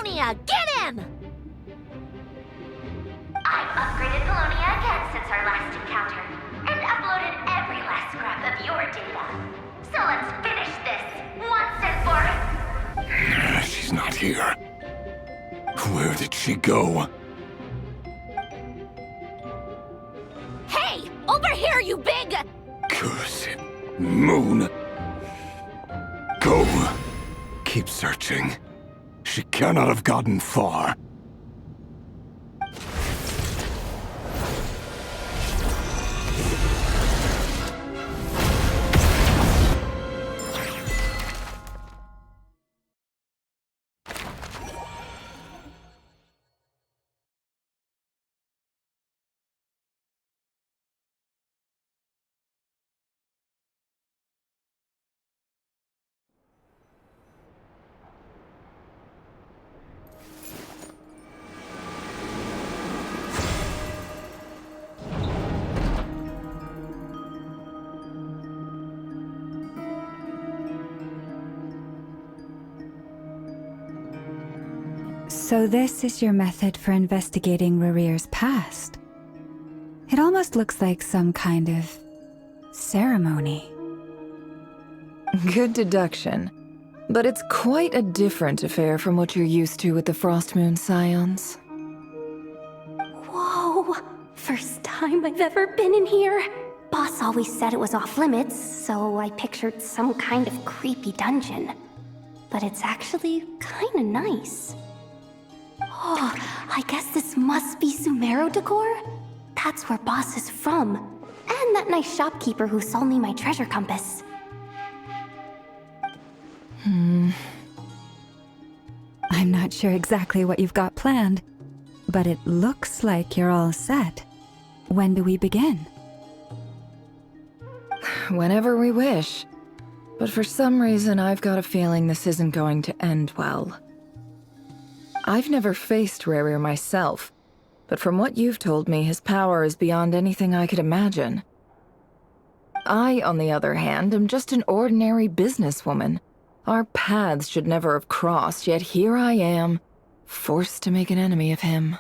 Paulownia! Get him! I've upgraded Paulownia again since our last encounter, and uploaded every last scrap of your data. So let's finish this, once and for... She's not here. Where did she go? Hey! Over here, you big... Curse it. Moon. Go. Keep searching. She cannot have gotten far. So this is your method for investigating Rarir's past? It almost looks like some kind of ceremony. Good deduction. But it's quite a different affair from what you're used to with the Frostmoon Scions. Whoa! First time I've ever been in here. Boss always said it was off limits, so I pictured some kind of creepy dungeon. But it's actually kinda nice. Oh, I guess this must be Sumeru decor? That's where Boss is from. And that nice shopkeeper who sold me my treasure compass. I'm not sure exactly what you've got planned, but it looks like you're all set. When do we begin? Whenever we wish. But for some reason, I've got a feeling this isn't going to end well. I've never faced Rarir myself, but from what you've told me, his power is beyond anything I could imagine. I, on the other hand, am just an ordinary businesswoman. Our paths should never have crossed, yet here I am, forced to make an enemy of him.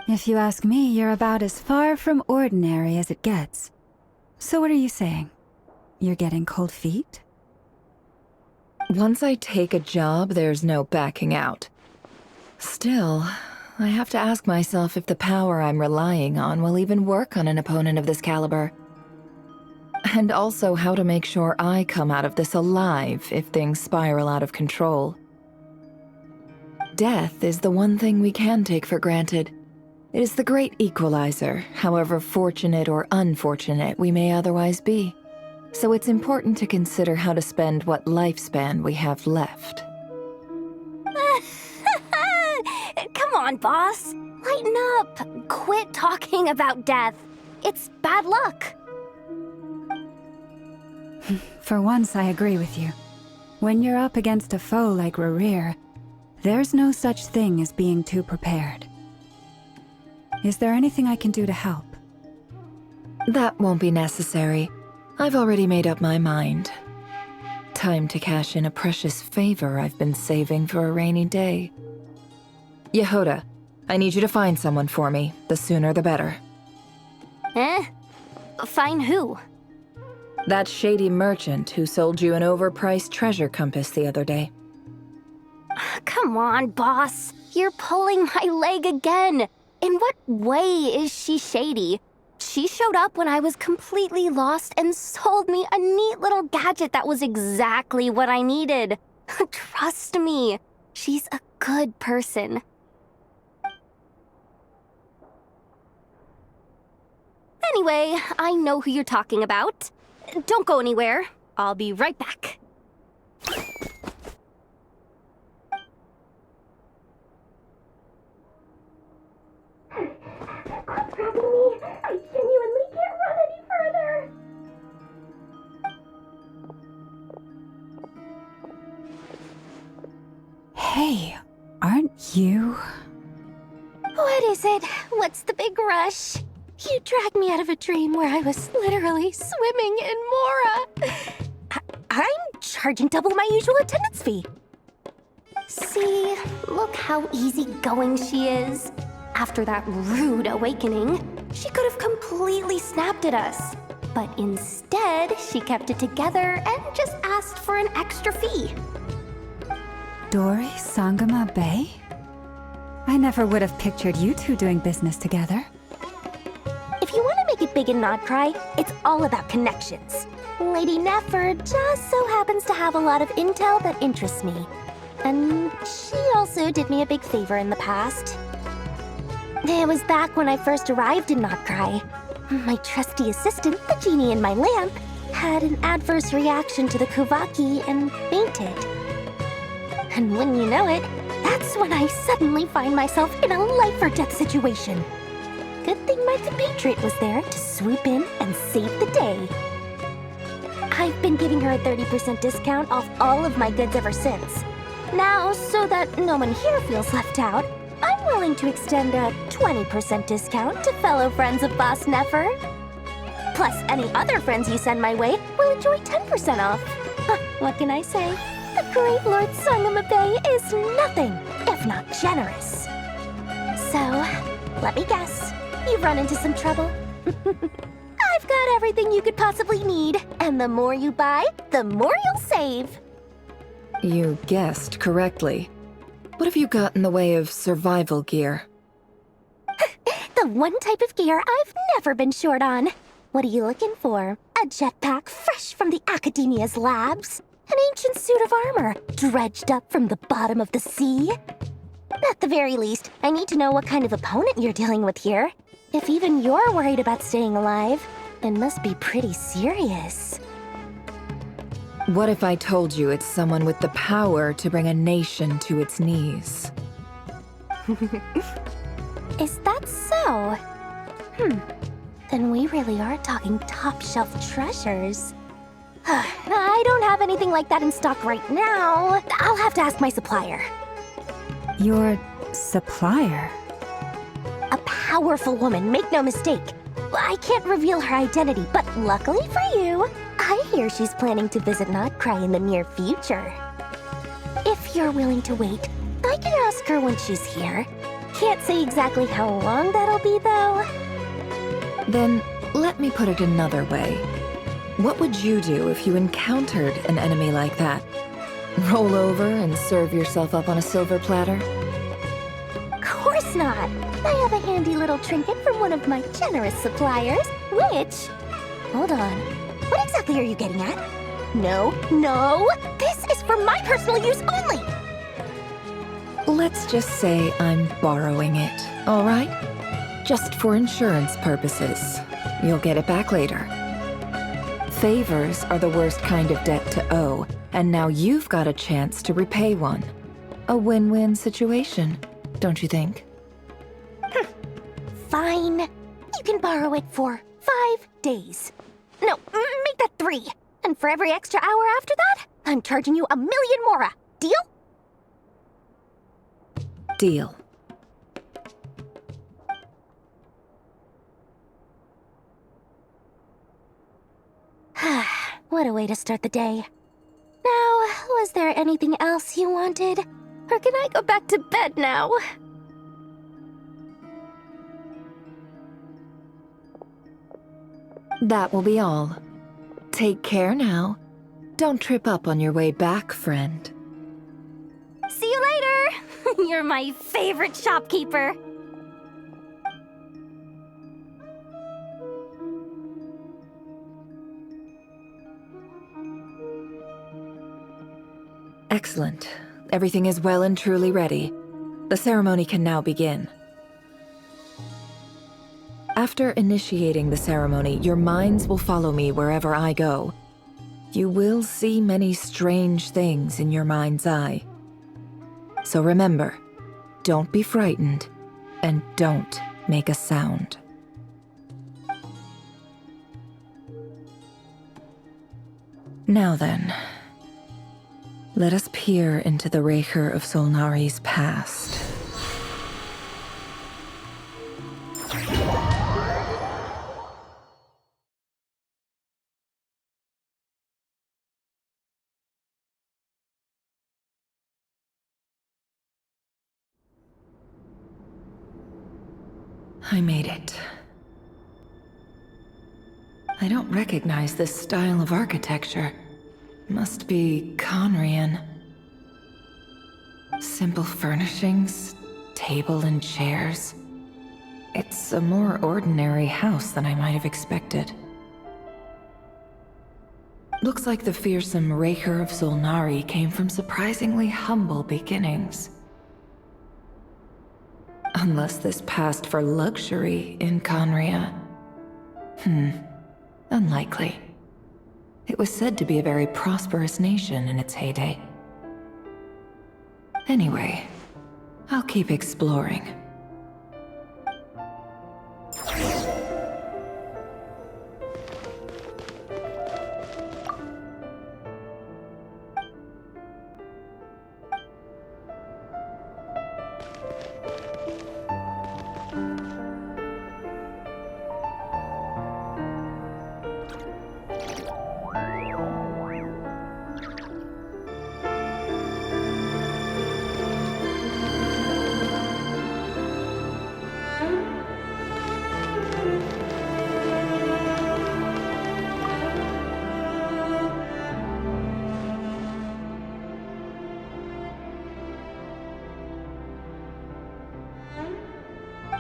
If you ask me, you're about as far from ordinary as it gets. So what are you saying? You're getting cold feet? Once I take a job, there's no backing out. Still, I have to ask myself if the power I'm relying on will even work on an opponent of this caliber. And also how to make sure I come out of this alive if things spiral out of control. Death is the one thing we can take for granted. It is the great equalizer, however fortunate or unfortunate we may otherwise be. So it's important to consider how to spend what lifespan we have left. Come on, boss. Lighten up. Quit talking about death. It's bad luck. For once, I agree with you. When you're up against a foe like Rarir, there's no such thing as being too prepared. Is there anything I can do to help? That won't be necessary. I've already made up my mind. Time to cash in a precious favor I've been saving for a rainy day. Yehoda, I need you to find someone for me. The sooner the better. Find who? That shady merchant who sold you an overpriced treasure compass the other day. Come on, boss. You're pulling my leg again. In what way is she shady? She showed up when I was completely lost and sold me a neat little gadget that was exactly what I needed. Trust me, she's a good person. Anyway, I know who you're talking about. Don't go anywhere. I'll be right back. Quit grabbing me. I genuinely can't run any further. Hey, aren't you? What is it? What's the big rush? You dragged me out of a dream where I was literally swimming in Mora. I'm charging double my usual attendance fee. See, look how easygoing she is. After that rude awakening, she could have completely snapped at us. But instead, she kept it together and just asked for an extra fee. Dori Sangama Bay? I never would have pictured you two doing business together. If you want to make it big in Nodcry, it's all about connections. Lady Nefer just so happens to have a lot of intel that interests me. And she also did me a big favor in the past. It was back when I first arrived in Nodcry. My trusty assistant, the genie in my lamp, had an adverse reaction to the Kuvaki and fainted. And when you know it, that's when I suddenly find myself in a life-or-death situation. Good thing my compatriot was there to swoop in and save the day. I've been giving her a 30% discount off all of my goods ever since. Now, so that no one here feels left out, I'm willing to extend a 20% discount to fellow friends of Boss Nefer. Plus, any other friends you send my way will enjoy 10% off. What can I say? The great Lord Sangama Bay is nothing if not generous. So, let me guess. You've run into some trouble? I've got everything you could possibly need, and the more you buy, the more you'll save. You guessed correctly. What have you got in the way of survival gear? The one type of gear I've never been short on. What are you looking for? A jetpack fresh from the Academia's labs? An ancient suit of armor dredged up from the bottom of the sea? At the very least, I need to know what kind of opponent you're dealing with here. If even you're worried about staying alive, it must be pretty serious. What if I told you it's someone with the power to bring a nation to its knees? Is that so? Then we really are talking top-shelf treasures. I don't have anything like that in stock right now. I'll have to ask my supplier. Your supplier? A powerful woman, make no mistake. I can't reveal her identity, but luckily for you, I hear she's planning to visit Nodcry in the near future. If you're willing to wait, I can ask her when she's here. Can't say exactly how long that'll be, though. Then, let me put it another way. What would you do if you encountered an enemy like that? Roll over and serve yourself up on a silver platter? Course not! I have a handy little trinket from one of my generous suppliers, which... Hold on. What exactly are you getting at? No, no! This is for my personal use only! Let's just say I'm borrowing it, all right? Just for insurance purposes. You'll get it back later. Favors are the worst kind of debt to owe, and now you've got a chance to repay one. A win-win situation, don't you think? Fine. You can borrow it for 5 days. No, make that 3. And for every extra hour after that, I'm charging you 1 million mora. Deal? Deal. What a way to start the day. Now, was there anything else you wanted? Or can I go back to bed now? That will be all. Take care now. Don't trip up on your way back, friend. See you later! You're my favorite shopkeeper. Excellent. Everything is well and truly ready. The ceremony can now begin. After initiating the ceremony, your minds will follow me wherever I go. You will see many strange things in your mind's eye. So remember, don't be frightened, and don't make a sound. Now then, let us peer into the Raker of Solnari's past. I made it. I don't recognize this style of architecture. Must be Conrian. Simple furnishings, table and chairs. It's a more ordinary house than I might have expected. Looks like the fearsome Raker of Solnari came from surprisingly humble beginnings. Unless this passed for luxury in Conria. Unlikely. It was said to be a very prosperous nation in its heyday. Anyway, I'll keep exploring.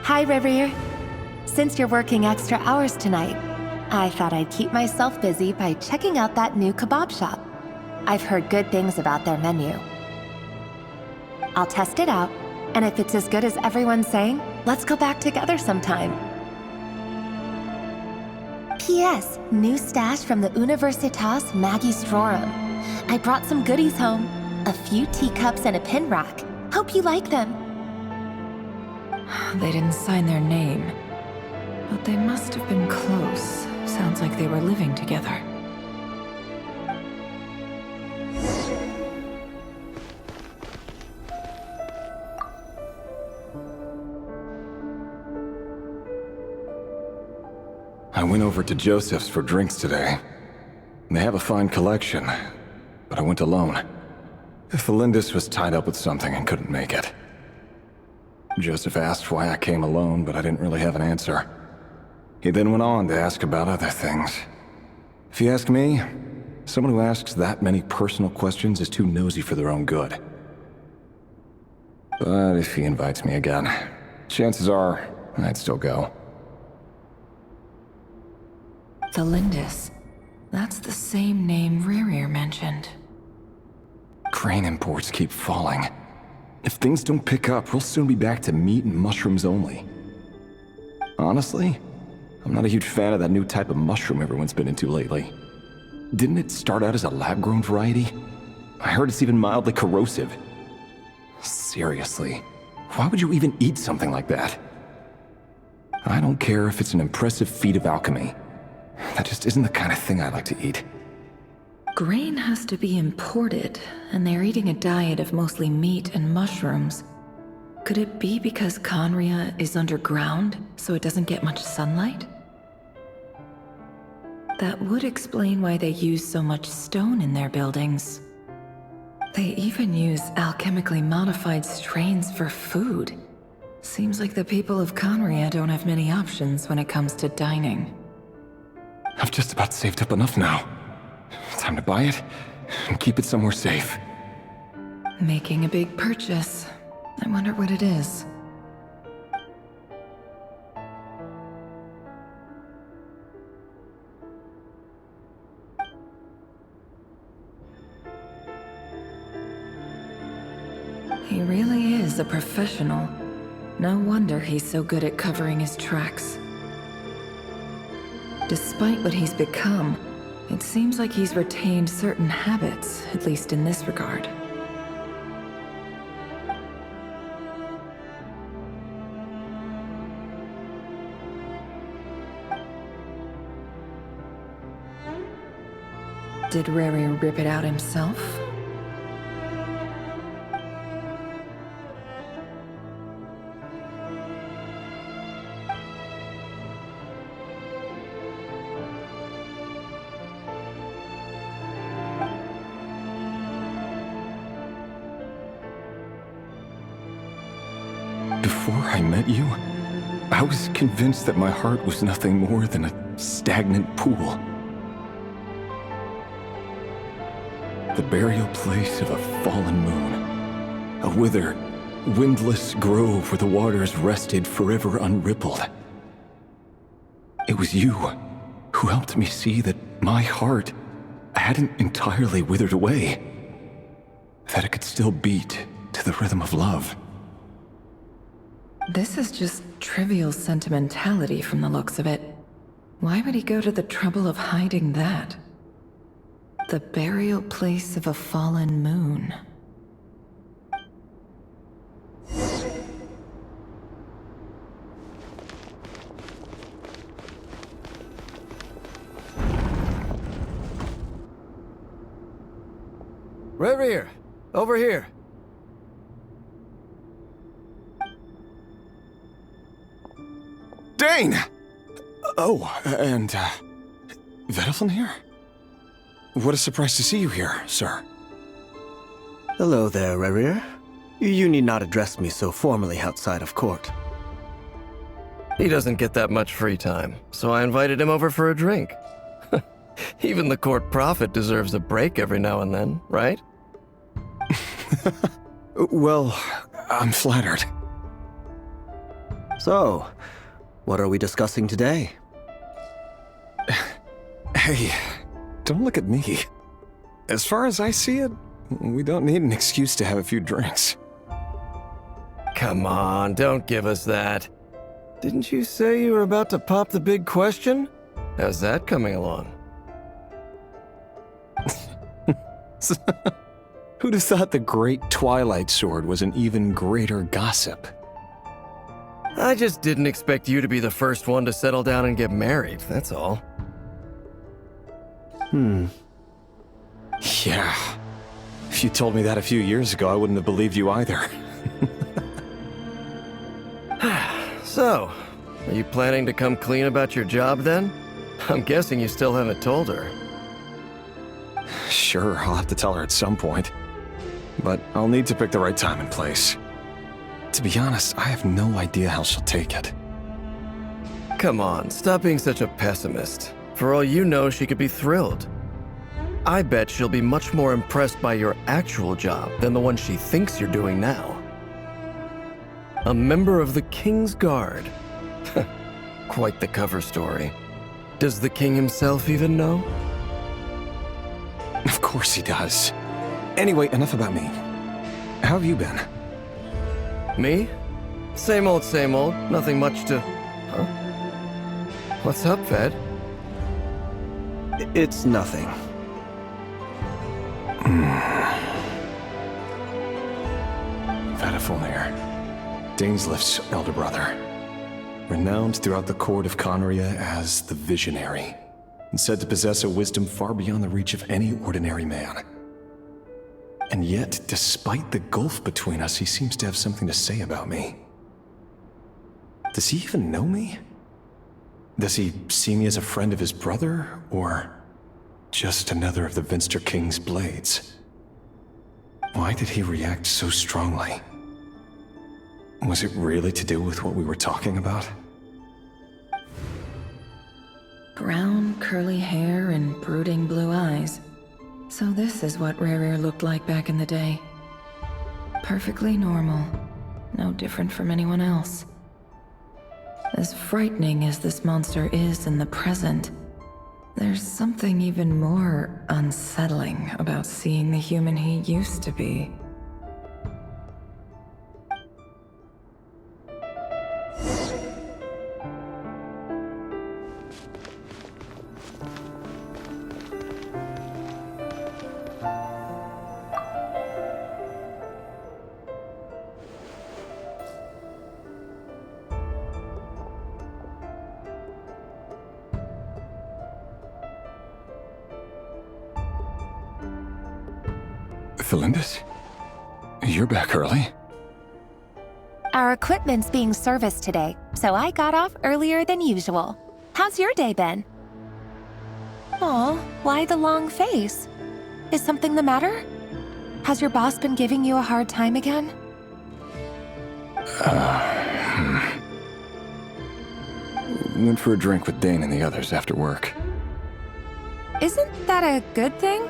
Hi, Reverie. Since you're working extra hours tonight, I thought I'd keep myself busy by checking out that new kebab shop. I've heard good things about their menu. I'll test it out, and if it's as good as everyone's saying, let's go back together sometime. P.S. New stash from the Universitas Magistrorum. I brought some goodies home. A few teacups and a pin rack. Hope you like them. They didn't sign their name, but they must have been close. Sounds like they were living together. I went over to Joseph's for drinks today. They have a fine collection, but I went alone. Felindis was tied up with something and couldn't make it. Joseph asked why I came alone, but I didn't really have an answer. He then went on to ask about other things. If you ask me, someone who asks that many personal questions is too nosy for their own good. But if he invites me again, chances are I'd still go. Felindis. That's the same name Rerir mentioned. Crane imports keep falling. If things don't pick up, we'll soon be back to meat and mushrooms only. Honestly, I'm not a huge fan of that new type of mushroom everyone's been into lately. Didn't it start out as a lab-grown variety? I heard it's even mildly corrosive. Seriously, why would you even eat something like that? I don't care if it's an impressive feat of alchemy. That just isn't the kind of thing I like to eat. Grain has to be imported, and they're eating a diet of mostly meat and mushrooms. Could it be because Conria is underground, so it doesn't get much sunlight? That would explain why they use so much stone in their buildings. They even use alchemically modified strains for food. Seems like the people of Conria don't have many options when it comes to dining. I've just about saved up enough now. Time to buy it and keep it somewhere safe. Making a big purchase. I wonder what it is. He really is a professional. No wonder he's so good at covering his tracks. Despite what he's become, it seems like he's retained certain habits, at least in this regard. Did Rerir rip it out himself? Before I met you, I was convinced that my heart was nothing more than a stagnant pool. The burial place of a fallen moon. A withered, windless grove where the waters rested forever unrippled. It was you who helped me see that my heart hadn't entirely withered away. That it could still beat to the rhythm of love. This is just trivial sentimentality from the looks of it. Why would he go to the trouble of hiding that? The burial place of a fallen moon. Rerir, over here. Dane! Oh, and, Vedaflin here? What a surprise to see you here, sir. Hello there, Rerir. You need not address me so formally outside of court. He doesn't get that much free time, so I invited him over for a drink. Even the court prophet deserves a break every now and then, right? Well, I'm flattered. So, what are we discussing today? Hey, don't look at me. As far as I see it, we don't need an excuse to have a few drinks. Come on, don't give us that. Didn't you say you were about to pop the big question? How's that coming along? Who'd have thought the Great Twilight Sword was an even greater gossip? I just didn't expect you to be the first one to settle down and get married, that's all. Yeah. If you told me that a few years ago, I wouldn't have believed you either. So, are you planning to come clean about your job then? I'm guessing you still haven't told her. Sure, I'll have to tell her at some point. But I'll need to pick the right time and place. To be honest, I have no idea how she'll take it. Come on, stop being such a pessimist. For all you know, she could be thrilled. I bet she'll be much more impressed by your actual job than the one she thinks you're doing now. A member of the King's Guard. Quite the cover story. Does the king himself even know? Of course he does. Anyway, enough about me. How have you been? Me? Same old, nothing much to... Huh? What's up, Ved? It's nothing. Vedaflin, Dainslift's elder brother. Renowned throughout the court of Conria as the Visionary, and said to possess a wisdom far beyond the reach of any ordinary man. And yet, despite the gulf between us, he seems to have something to say about me. Does he even know me? Does he see me as a friend of his brother, or just another of the Vinster King's blades? Why did he react so strongly? Was it really to do with what we were talking about? Brown, curly hair and brooding blue eyes. So this is what Rerir looked like back in the day. Perfectly normal. No different from anyone else. As frightening as this monster is in the present, there's something even more unsettling about seeing the human he used to be. Felindus? You're back early? Our equipment's being serviced today, so I got off earlier than usual. How's your day been? Aw, why the long face? Is something the matter? Has your boss been giving you a hard time again? Went for a drink with Dane and the others after work. Isn't that a good thing?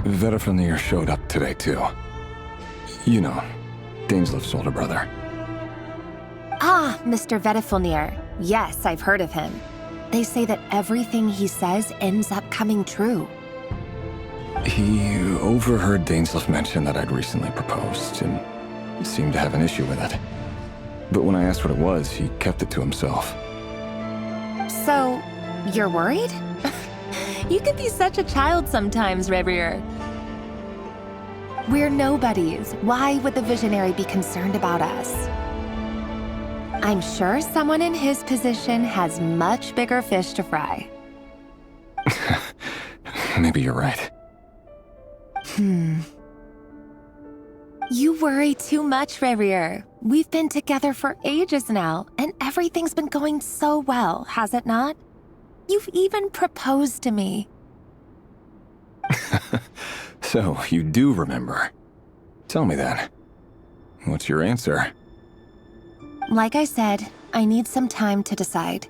Vediflnir showed up today, too. You know, Daneslif's older brother. Ah, Mr. Vediflnir. Yes, I've heard of him. They say that everything he says ends up coming true. He overheard Daneslif mention that I'd recently proposed, and seemed to have an issue with it. But when I asked what it was, he kept it to himself. So, you're worried? You could be such a child sometimes, Revier. We're nobodies. Why would the Visionary be concerned about us? I'm sure someone in his position has much bigger fish to fry. Maybe you're right. You worry too much, Revier. We've been together for ages now, and everything's been going so well, has it not? You've even proposed to me. So, you do remember. Tell me then. What's your answer? Like I said, I need some time to decide.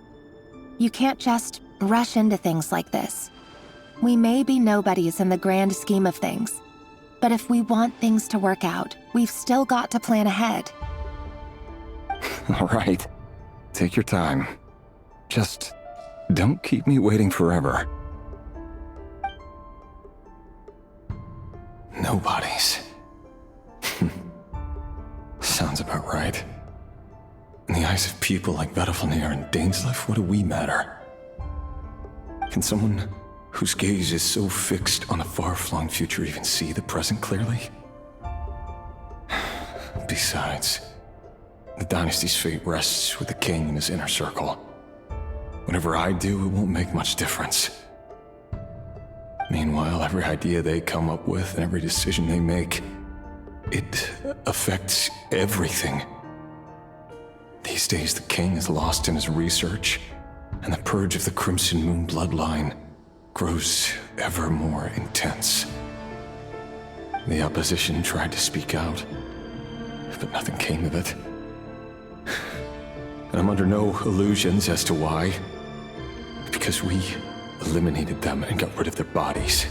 You can't just rush into things like this. We may be nobodies in the grand scheme of things, but if we want things to work out, we've still got to plan ahead. All right. Take your time. Just don't keep me waiting forever. Nobodies. Sounds about right. In the eyes of people like Vediflnir and Daneslif, what do we matter? Can someone whose gaze is so fixed on a far-flung future even see the present clearly? Besides, the dynasty's fate rests with the king and his inner circle. Whatever I do, it won't make much difference. Meanwhile, every idea they come up with and every decision they make, it affects everything. These days, the king is lost in his research, and the purge of the Crimson Moon bloodline grows ever more intense. The opposition tried to speak out, but nothing came of it. And I'm under no illusions as to why. Because we eliminated them and got rid of their bodies.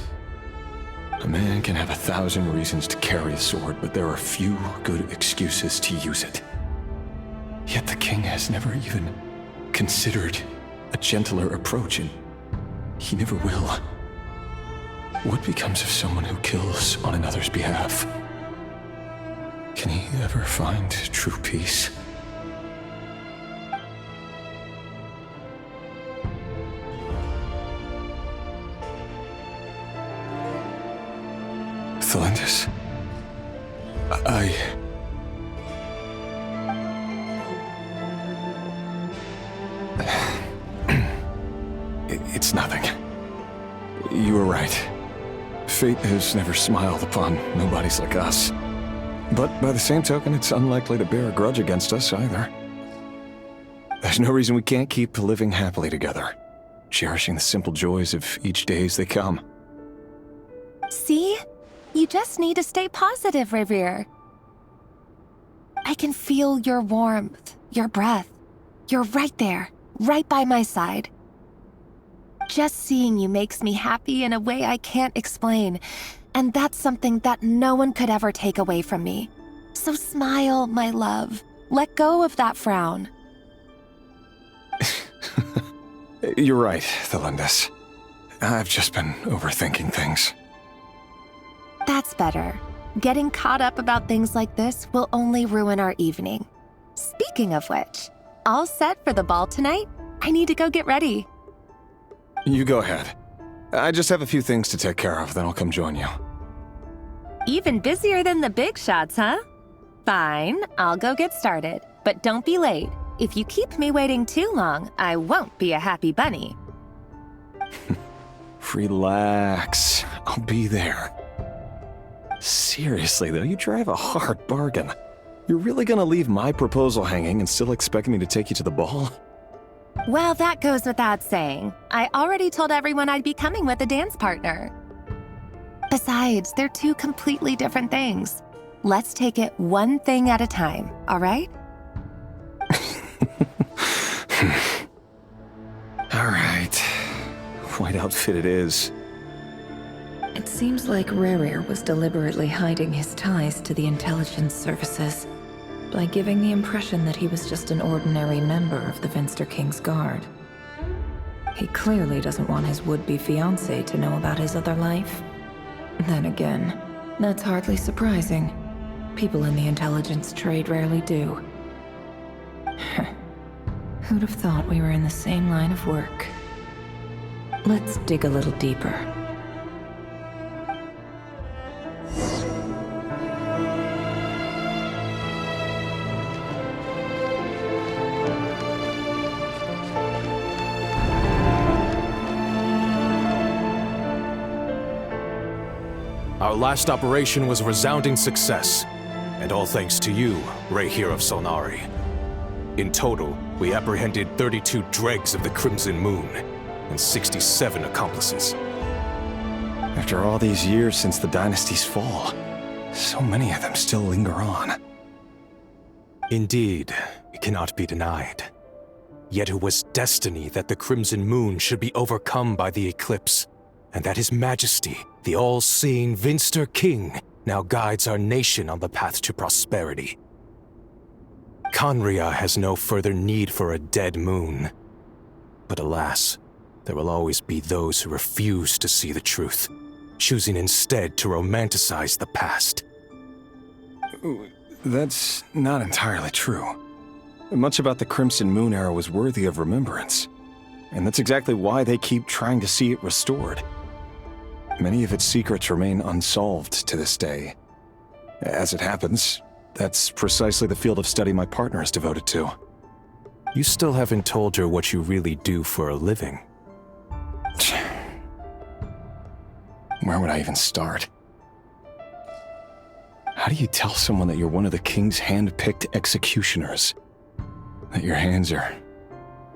A man can have 1,000 reasons to carry a sword, but there are few good excuses to use it. Yet the king has never even considered a gentler approach, and he never will. What becomes of someone who kills on another's behalf? Can he ever find true peace? Thelindis, It's nothing. You were right. Fate has never smiled upon nobodies like us. But by the same token, it's unlikely to bear a grudge against us either. There's no reason we can't keep living happily together, cherishing the simple joys of each day as they come. See? You just need to stay positive, Revier. I can feel your warmth, your breath. You're right there, right by my side. Just seeing you makes me happy in a way I can't explain, and that's something that no one could ever take away from me. So smile, my love. Let go of that frown. You're right, Thelindis. I've just been overthinking things. That's better. Getting caught up about things like this will only ruin our evening. Speaking of which, all set for the ball tonight? I need to go get ready. You go ahead. I just have a few things to take care of, then I'll come join you. Even busier than the big shots, huh? Fine, I'll go get started. But don't be late. If you keep me waiting too long, I won't be a happy bunny. Relax. I'll be there. Seriously, though, you drive a hard bargain. You're really gonna leave my proposal hanging and still expect me to take you to the ball? Well, that goes without saying. I already told everyone I'd be coming with a dance partner. Besides, they're two completely different things. Let's take it one thing at a time, all right? All right. White outfit it is. It seems like Rerir was deliberately hiding his ties to the intelligence services by giving the impression that he was just an ordinary member of the Finster King's Guard. He clearly doesn't want his would-be fiancée to know about his other life. Then again, that's hardly surprising. People in the intelligence trade rarely do. Who'd have thought we were in the same line of work? Let's dig a little deeper. Our last operation was a resounding success, and all thanks to you, Rahier of Solnari. In total, we apprehended 32 dregs of the Crimson Moon, and 67 accomplices. After all these years since the dynasty's fall, so many of them still linger on. Indeed, it cannot be denied. Yet it was destiny that the Crimson Moon should be overcome by the eclipse, and that His Majesty, the all-seeing Vinster King, now guides our nation on the path to prosperity. Khaenri'ah has no further need for a dead moon. But alas, there will always be those who refuse to see the truth, choosing instead to romanticize the past. That's not entirely true. Much about the Crimson Moon era was worthy of remembrance, and that's exactly why they keep trying to see it restored. Many of its secrets remain unsolved to this day. As it happens, that's precisely the field of study my partner is devoted to. You still haven't told her what you really do for a living. Where would I even start? How do you tell someone that you're one of the king's hand-picked executioners? That your hands are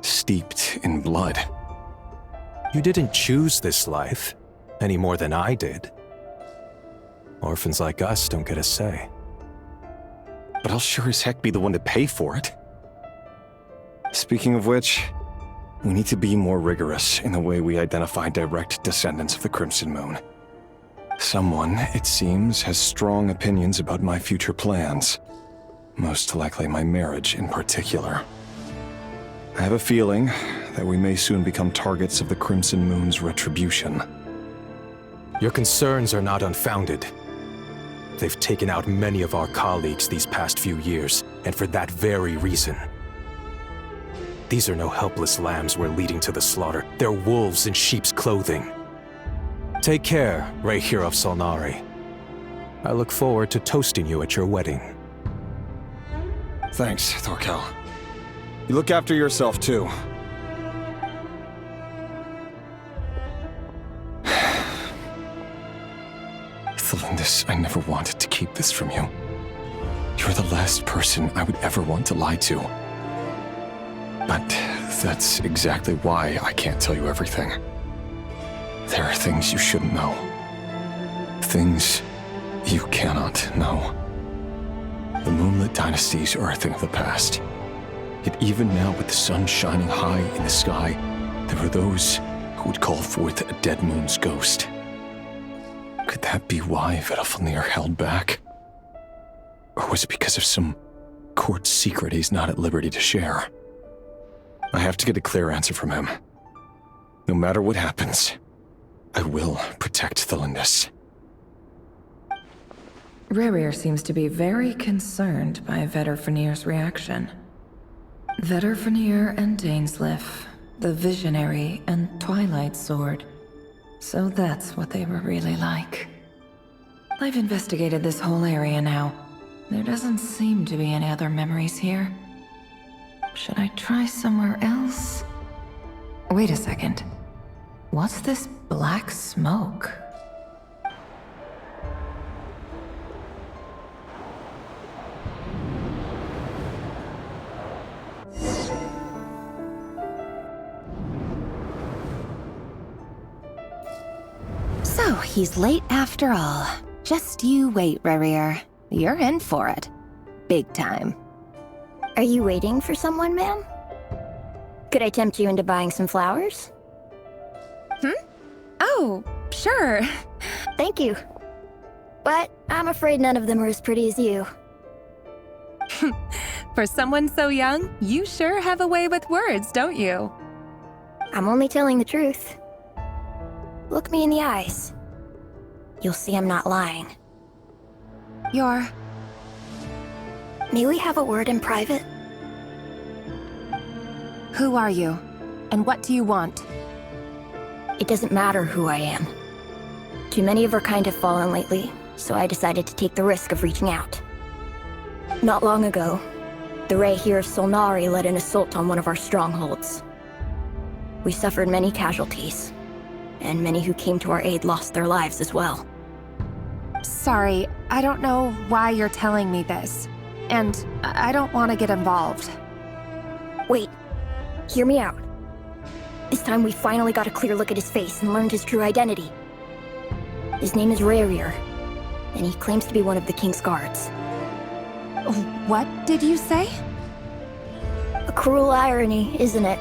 steeped in blood? You didn't choose this life, any more than I did. Orphans like us don't get a say. But I'll sure as heck be the one to pay for it. Speaking of which, we need to be more rigorous in the way we identify direct descendants of the Crimson Moon. Someone, it seems, has strong opinions about my future plans. Most likely my marriage in particular. I have a feeling that we may soon become targets of the Crimson Moon's retribution. Your concerns are not unfounded. They've taken out many of our colleagues these past few years, and for that very reason. These are no helpless lambs we're leading to the slaughter. They're wolves in sheep's clothing. Take care, Rahier of Solnari. I look forward to toasting you at your wedding. Thanks, Thorkel. You look after yourself, too. Thelindis, I never wanted to keep this from you. You're the last person I would ever want to lie to. But that's exactly why I can't tell you everything. There are things you shouldn't know. Things you cannot know. The moonlit dynasties are a thing of the past. Yet even now, with the sun shining high in the sky, there are those who would call forth a dead moon's ghost. Could that be why Vedalfnir held back? Or was it because of some court secret he's not at liberty to share? I have to get a clear answer from him. No matter what happens, I will protect Thelindis. Rerir seems to be very concerned by Vedalfnir's reaction. Vedalfnir and Dainsleif, the Visionary and Twilight Sword. So that's what they were really like. I've investigated this whole area now. There doesn't seem to be any other memories here. Should I try somewhere else? Wait a second. What's this black smoke? So, he's late after all. Just you wait, Rerir. You're in for it. Big time. Are you waiting for someone, ma'am? Could I tempt you into buying some flowers? Oh, sure. Thank you. But I'm afraid none of them are as pretty as you. For someone so young, you sure have a way with words, don't you? I'm only telling the truth. Look me in the eyes. You'll see I'm not lying. You're... May we have a word in private? Who are you? And what do you want? It doesn't matter who I am. Too many of our kind have fallen lately, so I decided to take the risk of reaching out. Not long ago, the Rehir of Solnari led an assault on one of our strongholds. We suffered many casualties, and many who came to our aid lost their lives as well. Sorry, I don't know why you're telling me this. And I don't want to get involved. Wait, hear me out. This time we finally got a clear look at his face and learned his true identity. His name is Rerir, and he claims to be one of the King's guards. What did you say? A cruel irony, isn't it?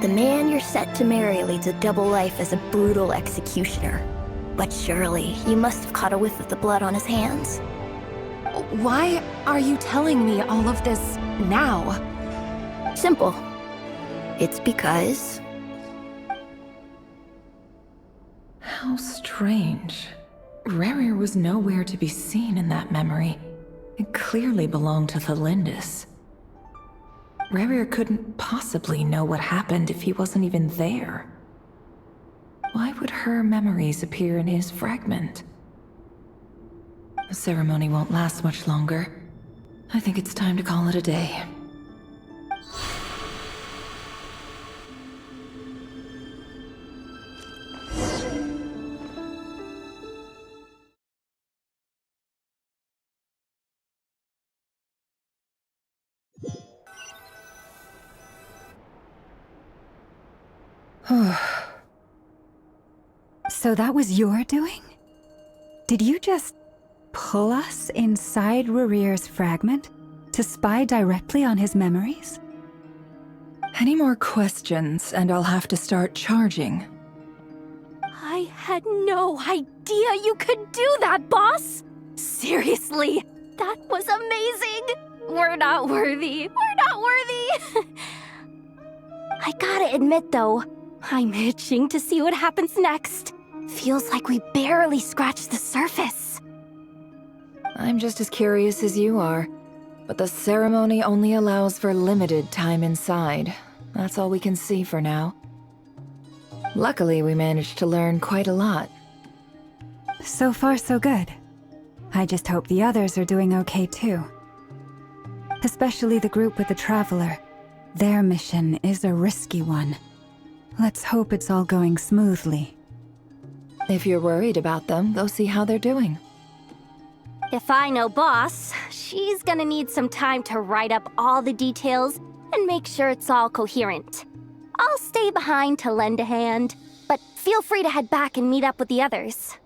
The man you're set to marry leads a double life as a brutal executioner. But surely, you must have caught a whiff of the blood on his hands. Why are you telling me all of this now? Simple. It's because... How strange. Rerir was nowhere to be seen in that memory. It clearly belonged to the Lindis. Rerir couldn't possibly know what happened if he wasn't even there. Why would her memories appear in his fragment? The ceremony won't last much longer. I think it's time to call it a day. So that was your doing? Did you just pull us inside Rerir's fragment to spy directly on his memories? Any more questions, and I'll have to start charging. I had no idea you could do that, boss! Seriously, that was amazing! We're not worthy. We're not worthy! I gotta admit, though, I'm itching to see what happens next. Feels like we barely scratched the surface. I'm just as curious as you are, but the ceremony only allows for limited time inside. That's all we can see for now. Luckily, we managed to learn quite a lot. So far, so good. I just hope the others are doing okay too. Especially the group with the Traveler. Their mission is a risky one. Let's hope it's all going smoothly. If you're worried about them, go see how they're doing. If I know Boss, she's gonna need some time to write up all the details and make sure it's all coherent. I'll stay behind to lend a hand, but feel free to head back and meet up with the others.